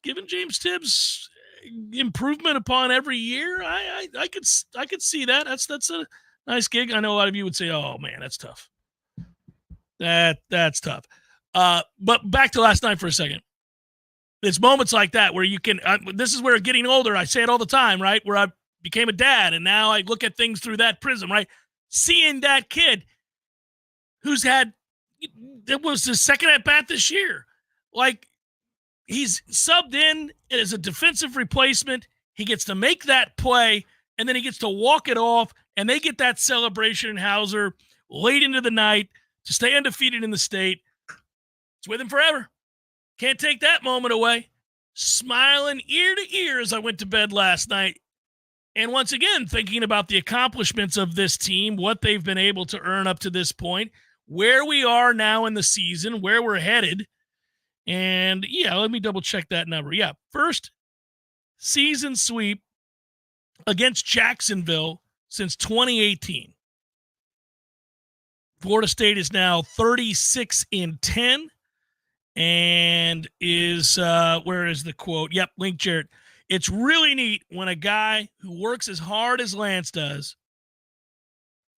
given James Tibbs improvement upon every year, I could see that. That's a nice gig. I know a lot of you would say, "Oh man, that's tough." That's tough. But back to last night for a second. It's moments like that where you can. This is where getting older. I say it all the time, right? Where I became a dad, and now I look at things through that prism, right? Seeing that kid who's had, it was his second at bat this year, like. He's subbed in as a defensive replacement. He gets to make that play, and then he gets to walk it off, and they get that celebration in Hauser late into the night to stay undefeated in the state. It's with him forever. Can't take that moment away. Smiling ear to ear as I went to bed last night. And once again, thinking about the accomplishments of this team, what they've been able to earn up to this point, where we are now in the season, where we're headed. And, yeah, let me double-check that number. Yeah, first season sweep against Jacksonville since 2018. Florida State is now 36-10, and is where is the quote? Yep, Link Jarrett. It's really neat when a guy who works as hard as Lance does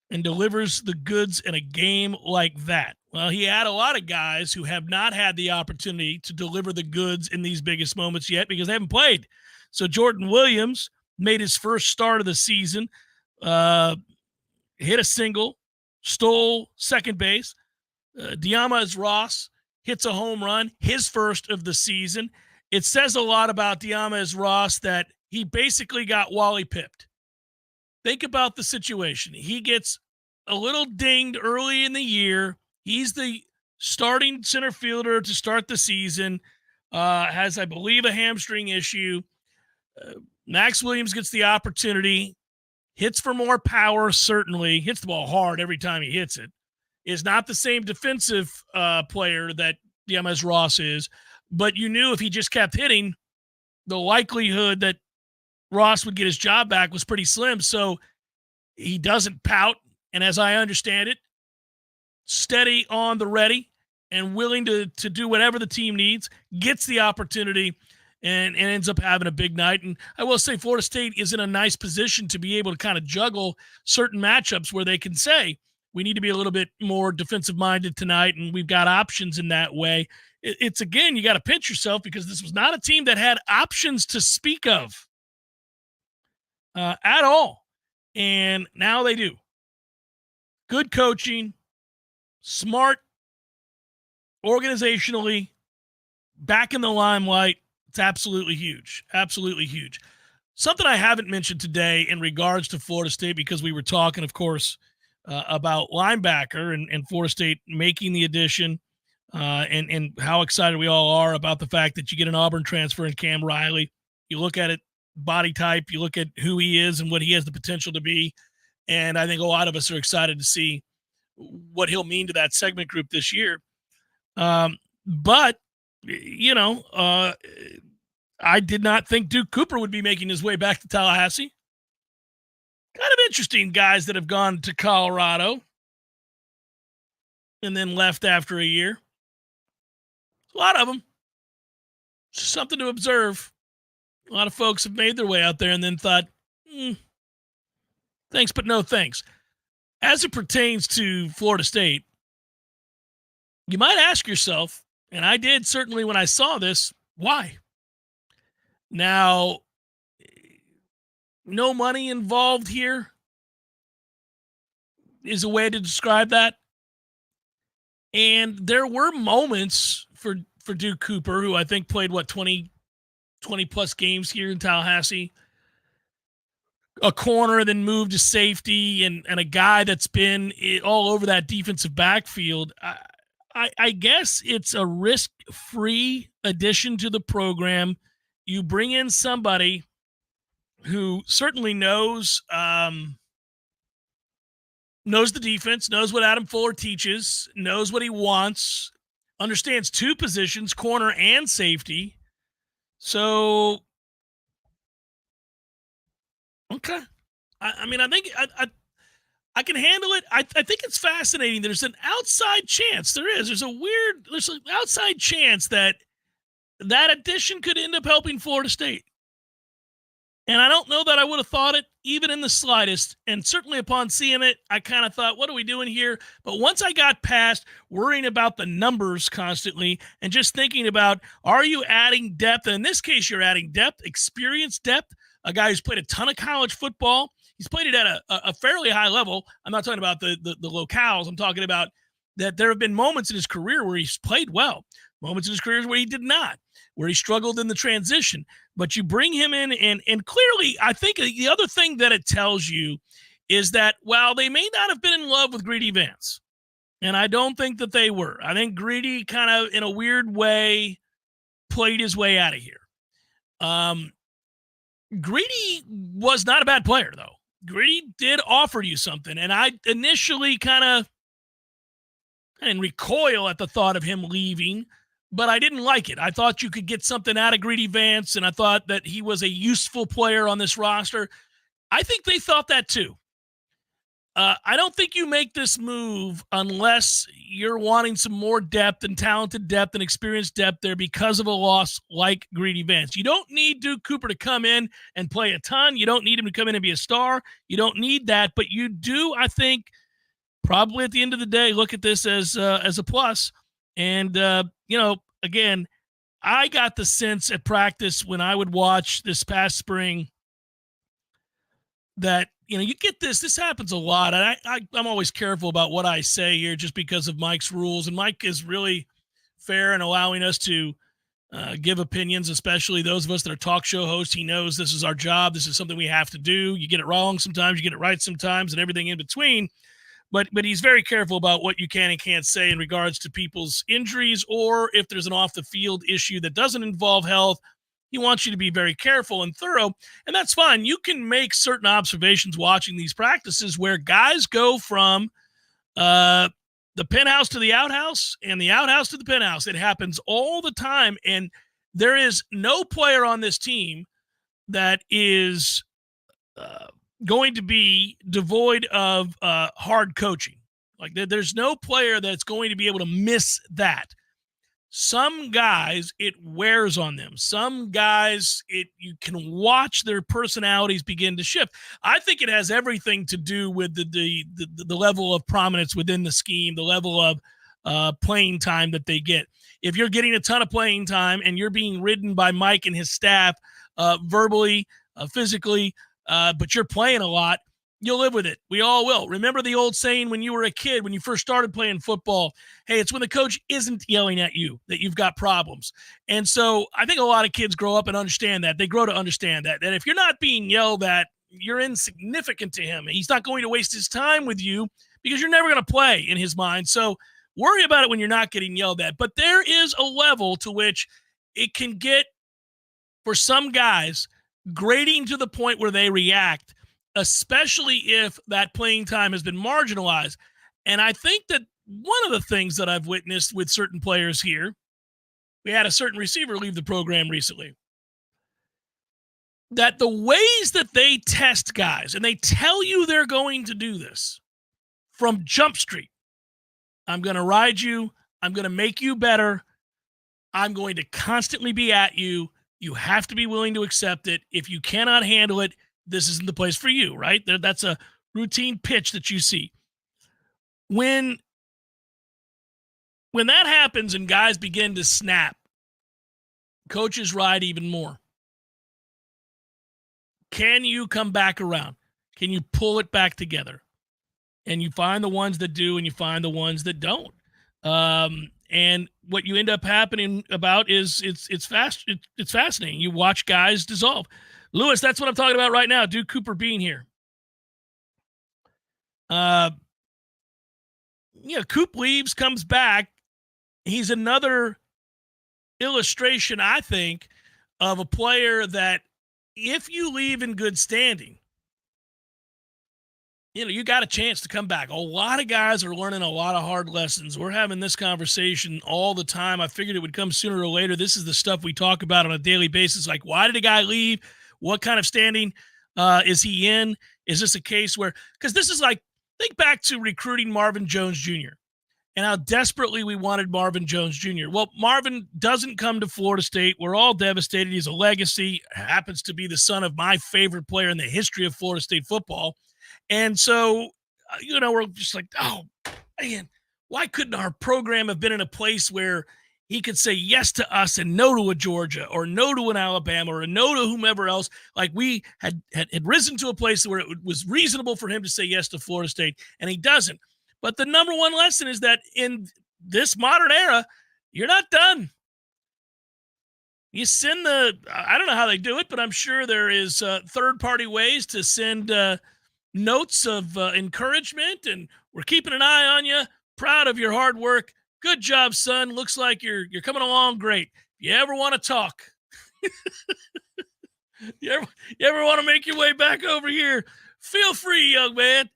and delivers the goods in a game like that. Well, he had a lot of guys who have not had the opportunity to deliver the goods in these biggest moments yet because they haven't played. So Jordan Williams made his first start of the season, hit a single, stole second base. Diamaz Ross hits a home run, his first of the season. It says a lot about Diamaz Ross that he basically got Wally pipped. Think about the situation. He gets a little dinged early in the year. He's the starting center fielder to start the season, has, I believe, a hamstring issue. Max Williams gets the opportunity, hits for more power, certainly, hits the ball hard every time he hits it. Is not the same defensive player that Diamaz Ross is, but you knew if he just kept hitting, the likelihood that Ross would get his job back was pretty slim. So he doesn't pout, and as I understand it, steady on the ready and willing to do whatever the team needs, gets the opportunity, and ends up having a big night. And I will say Florida State is in a nice position to be able to kind of juggle certain matchups where they can say, we need to be a little bit more defensive-minded tonight, and we've got options in that way. It's again, you got to pinch yourself because this was not a team that had options to speak of at all. And now they do. Good coaching, smart, organizationally, back in the limelight. It's absolutely huge. Absolutely huge. Something I haven't mentioned today in regards to Florida State, because we were talking, of course, about linebacker and Florida State making the addition, and how excited we all are about the fact that you get an Auburn transfer in Cam Riley. You look at it, body type, you look at who he is and what he has the potential to be, and I think a lot of us are excited to see what he'll mean to that segment group this year. But, you know, I did not think Duke Cooper would be making his way back to Tallahassee. Kind of interesting guys that have gone to Colorado and then left after a year. A lot of them. Just something to observe. A lot of folks have made their way out there and then thought, thanks, but no thanks. As it pertains to Florida State, you might ask yourself, and I did certainly when I saw this, why? Now, no money involved here is a way to describe that. And there were moments for Duke Cooper, who I think played, 20 plus games here in Tallahassee, a corner, then moved to safety, and a guy that's been all over that defensive backfield. I guess it's a risk-free addition to the program. You bring in somebody who certainly knows the defense, knows what Adam Fuller teaches, knows what he wants, understands two positions, corner and safety. So, okay. I mean, I think I can handle it. I think it's fascinating. There's an outside chance. There's an outside chance that addition could end up helping Florida State. And I don't know that I would have thought it even in the slightest. And certainly upon seeing it, I kind of thought, what are we doing here? But once I got past worrying about the numbers constantly and just thinking about, are you adding depth? And in this case, you're adding depth, experience depth, a guy who's played a ton of college football. He's played it at a fairly high level. I'm not talking about the locales. I'm talking about that there have been moments in his career where he's played well, moments in his career where he did not, where he struggled in the transition. But you bring him in, and clearly, I think the other thing that it tells you is that while they may not have been in love with Greedy Vance, and I don't think that they were, I think Greedy kind of, in a weird way, played his way out of here. Greedy was not a bad player, though. Greedy did offer you something, and I initially I didn't recoil at the thought of him leaving, but I didn't like it. I thought you could get something out of Greedy Vance, and I thought that he was a useful player on this roster. I think they thought that too. I don't think you make this move unless you're wanting some more depth and talented depth and experienced depth there because of a loss like Greedy Vance. You don't need Duke Cooper to come in and play a ton. You don't need him to come in and be a star. You don't need that, but you do, I think, probably at the end of the day, look at this as a plus. And, again, I got the sense at practice when I would watch this past spring that, you get this happens a lot. And I'm always careful about what I say here just because of Mike's rules. And Mike is really fair in allowing us to give opinions, especially those of us that are talk show hosts. He knows this is our job. This is something we have to do. You get it wrong sometimes, you get it right sometimes, and everything in between. But he's very careful about what you can and can't say in regards to people's injuries, or if there's an off-the-field issue that doesn't involve health. He wants you to be very careful and thorough, and that's fine. You can make certain observations watching these practices where guys go from the penthouse to the outhouse and the outhouse to the penthouse. It happens all the time, and there is no player on this team that is going to be devoid of hard coaching. Like there's no player that's going to be able to miss that. Some guys, it wears on them. Some guys, you can watch their personalities begin to shift. I think it has everything to do with the level of prominence within the scheme, the level of playing time that they get. If you're getting a ton of playing time and you're being ridden by Mike and his staff verbally, physically, but you're playing a lot, you'll live with it. We all will. Remember the old saying when you were a kid, when you first started playing football, hey, it's when the coach isn't yelling at you that you've got problems. And so I think a lot of kids grow up and understand that. They grow to understand that if you're not being yelled at, you're insignificant to him. He's not going to waste his time with you because you're never going to play in his mind. So worry about it when you're not getting yelled at. But there is a level to which it can get, for some guys, grading to the point where they react, especially if that playing time has been marginalized. And I think that one of the things that I've witnessed with certain players here, we had a certain receiver leave the program recently, that the ways that they test guys, and they tell you they're going to do this from Jump Street. I'm going to ride you. I'm going to make you better. I'm going to constantly be at you. You have to be willing to accept it. If you cannot handle it, this isn't the place for you, right? That's a routine pitch that you see. When that happens and guys begin to snap, coaches ride even more. Can you come back around? Can you pull it back together? And you find the ones that do and you find the ones that don't. And what you end up happening about is it's fascinating. You watch guys dissolve. Lewis, that's what I'm talking about right now. Duke Cooper being here. Coop leaves, comes back. He's another illustration, I think, of a player that if you leave in good standing, you got a chance to come back. A lot of guys are learning a lot of hard lessons. We're having this conversation all the time. I figured it would come sooner or later. This is the stuff we talk about on a daily basis. Like, why did a guy leave? What kind of standing is he in? Is this a case where – because this is like – think back to recruiting Marvin Jones Jr. and how desperately we wanted Marvin Jones Jr. Well, Marvin doesn't come to Florida State. We're all devastated. He's a legacy, happens to be the son of my favorite player in the history of Florida State football. And so, we're just like, oh, man, why couldn't our program have been in a place where he could say yes to us and no to a Georgia or no to an Alabama or a no to whomever else? Like we had risen to a place where it was reasonable for him to say yes to Florida State, and he doesn't. But the number one lesson is that in this modern era, you're not done. You send I don't know how they do it, but I'm sure there is third-party ways to send notes of encouragement, and we're keeping an eye on you. Proud of your hard work. Good job, son. Looks like you're coming along great. You ever want to talk? you ever want to make your way back over here? Feel free, young man.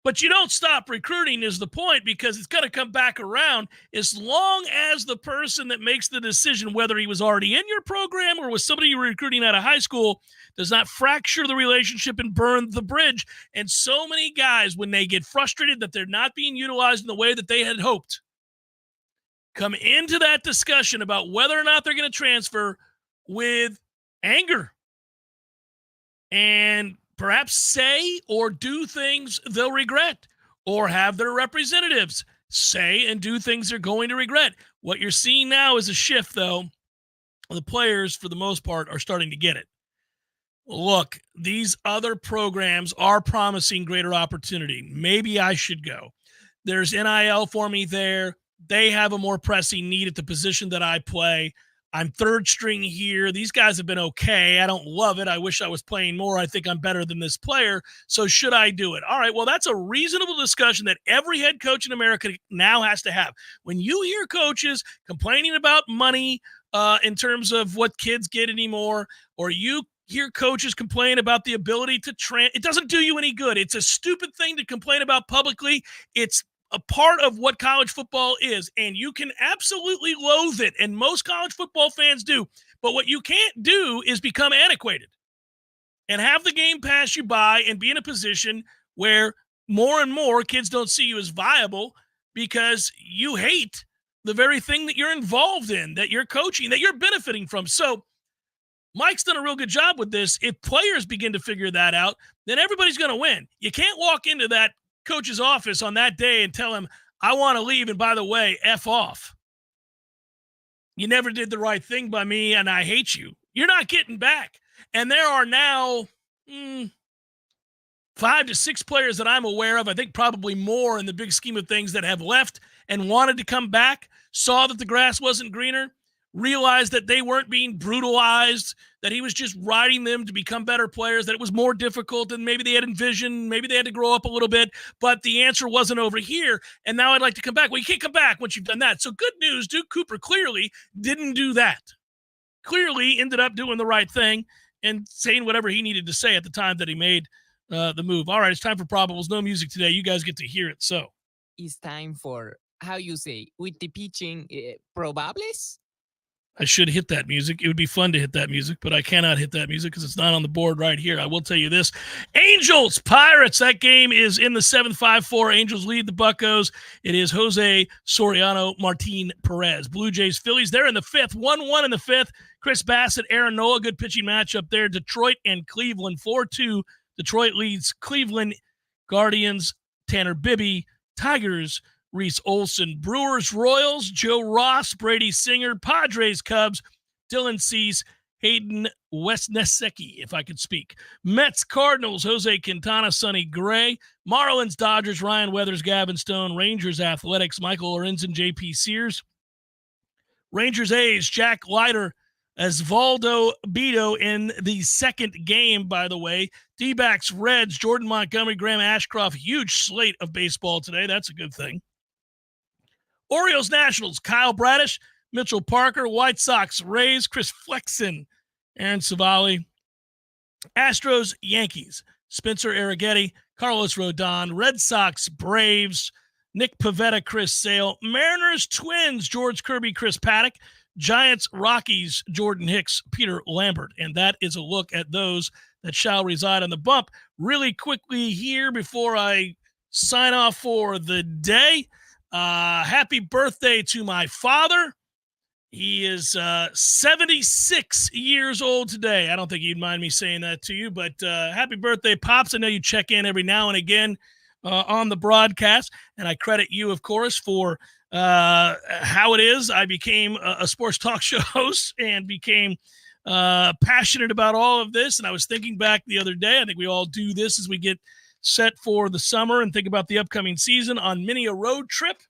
But you don't stop recruiting is the point, because it's going to come back around as long as the person that makes the decision, whether he was already in your program or was somebody you were recruiting out of high school, does not fracture the relationship and burn the bridge. And so many guys, when they get frustrated that they're not being utilized in the way that they had hoped, come into that discussion about whether or not they're going to transfer with anger and perhaps say or do things they'll regret, or have their representatives say and do things they're going to regret. What you're seeing now is a shift, though. The players, for the most part, are starting to get it. Look, these other programs are promising greater opportunity. Maybe I should go. There's NIL for me there. They have a more pressing need at the position that I play. I'm third string here. These guys have been okay. I don't love it. I wish I was playing more. I think I'm better than this player. So should I do it? All right, well, that's a reasonable discussion that every head coach in America now has to have. When you hear coaches complaining about money in terms of what kids get anymore, or you hear coaches complain about the ability to it doesn't do you any good. It's a stupid thing to complain about publicly. It's a part of what college football is, and you can absolutely loathe it, and most college football fans do. But what you can't do is become antiquated and have the game pass you by and be in a position where more and more kids don't see you as viable because you hate the very thing that you're involved in, that you're coaching, that you're benefiting from. So Mike's done a real good job with this. If players begin to figure that out, then everybody's going to win. You can't walk into that coach's office on that day and tell him, I want to leave, and by the way, F off. You never did the right thing by me, and I hate you. You're not getting back. And there are now 5 to 6 players that I'm aware of, I think probably more in the big scheme of things, that have left and wanted to come back, saw that the grass wasn't greener, realized that they weren't being brutalized, that he was just riding them to become better players, that it was more difficult than maybe they had envisioned, maybe they had to grow up a little bit, but the answer wasn't over here, and now I'd like to come back. Well, you can't come back once you've done that. So good news, Duke Cooper clearly didn't do that. Clearly ended up doing the right thing and saying whatever he needed to say at the time that he made the move. All right, it's time for Probables. No music today. You guys get to hear it. So it's time for, how you say, with the pitching, probables? I should hit that music. It would be fun to hit that music, but I cannot hit that music because it's not on the board right here. I will tell you this. Angels, Pirates. That game is in the 7th, 5-4. Angels lead the Buccos. It is Jose Soriano, Martin Perez. Blue Jays, Phillies. They're in the 5th. 1-1 in the 5th. Chris Bassett, Aaron Nola. Good pitching matchup there. Detroit and Cleveland. 4-2. Detroit leads Cleveland. Guardians, Tanner Bibby. Tigers, Reese Olson. Brewers, Royals, Joe Ross, Brady Singer. Padres, Cubs, Dylan Cease, Hayden Wesnesecki, if I could speak. Mets, Cardinals, Jose Quintana, Sonny Gray. Marlins, Dodgers, Ryan Weathers, Gavin Stone. Rangers, Athletics, Michael Lorenzen, J.P. Sears. Rangers, A's, Jack Leiter, Osvaldo Beto in the second game, by the way. D-backs, Reds, Jordan Montgomery, Graham Ashcroft. Huge slate of baseball today. That's a good thing. Orioles, Nationals, Kyle Bradish, Mitchell Parker. White Sox, Rays, Chris Flexen, Aaron Savali. Astros, Yankees, Spencer Arrighetti, Carlos Rodon. Red Sox, Braves, Nick Pivetta, Chris Sale. Mariners, Twins, George Kirby, Chris Paddock. Giants, Rockies, Jordan Hicks, Peter Lambert. And that is a look at those that shall reside on the bump. Really quickly here before I sign off for the day. Happy birthday to my father. He is 76 years old today. I don't think you'd mind me saying that to you, but happy birthday, Pops. I know you check in every now and again on the broadcast, and I credit you, of course, for how it is. I became a sports talk show host and became passionate about all of this, and I was thinking back the other day, I think we all do this as we get set for the summer and think about the upcoming season on many a road trip.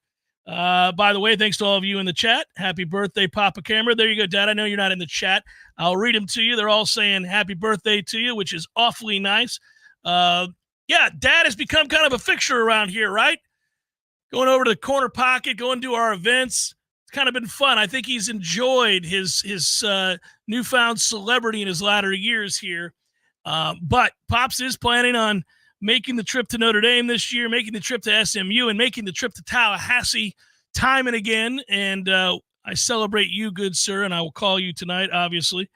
By the way, thanks to all of you in the chat. Happy birthday, Papa Camera. There you go, Dad. I know you're not in the chat. I'll read them to you. They're all saying happy birthday to you, which is awfully nice. Yeah, Dad has become kind of a fixture around here, right? Going over to the corner pocket, going to our events. It's kind of been fun. I think he's enjoyed his newfound celebrity in his latter years here. But Pops is planning on making the trip to Notre Dame this year, making the trip to SMU, and making the trip to Tallahassee time and again. And I celebrate you, good sir, and I will call you tonight, obviously.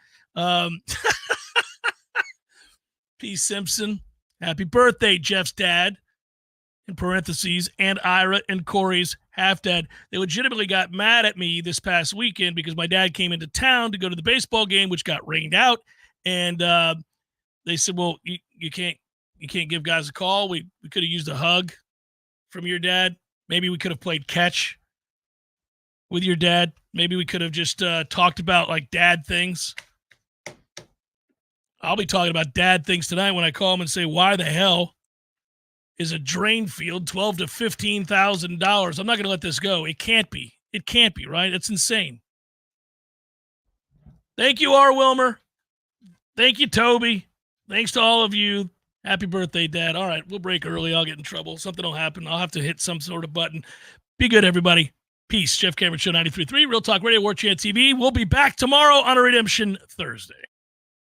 P. Simpson, happy birthday, Jeff's dad, in parentheses, and Ira and Corey's half-dad. They legitimately got mad at me this past weekend because my dad came into town to go to the baseball game, which got rained out, and they said, well, you can't give guys a call. We could have used a hug from your dad. Maybe we could have played catch with your dad. Maybe we could have just talked about, like, dad things. I'll be talking about dad things tonight when I call him and say, why the hell is a drain field $12,000 to $15,000? I'm not going to let this go. It can't be. It can't be, right? It's insane. Thank you, R. Wilmer. Thank you, Toby. Thanks to all of you. Happy birthday, Dad. All right, we'll break early. I'll get in trouble. Something will happen. I'll have to hit some sort of button. Be good, everybody. Peace. Jeff Cameron Show 93.3, Real Talk Radio, Warchant TV. We'll be back tomorrow on a Redemption Thursday.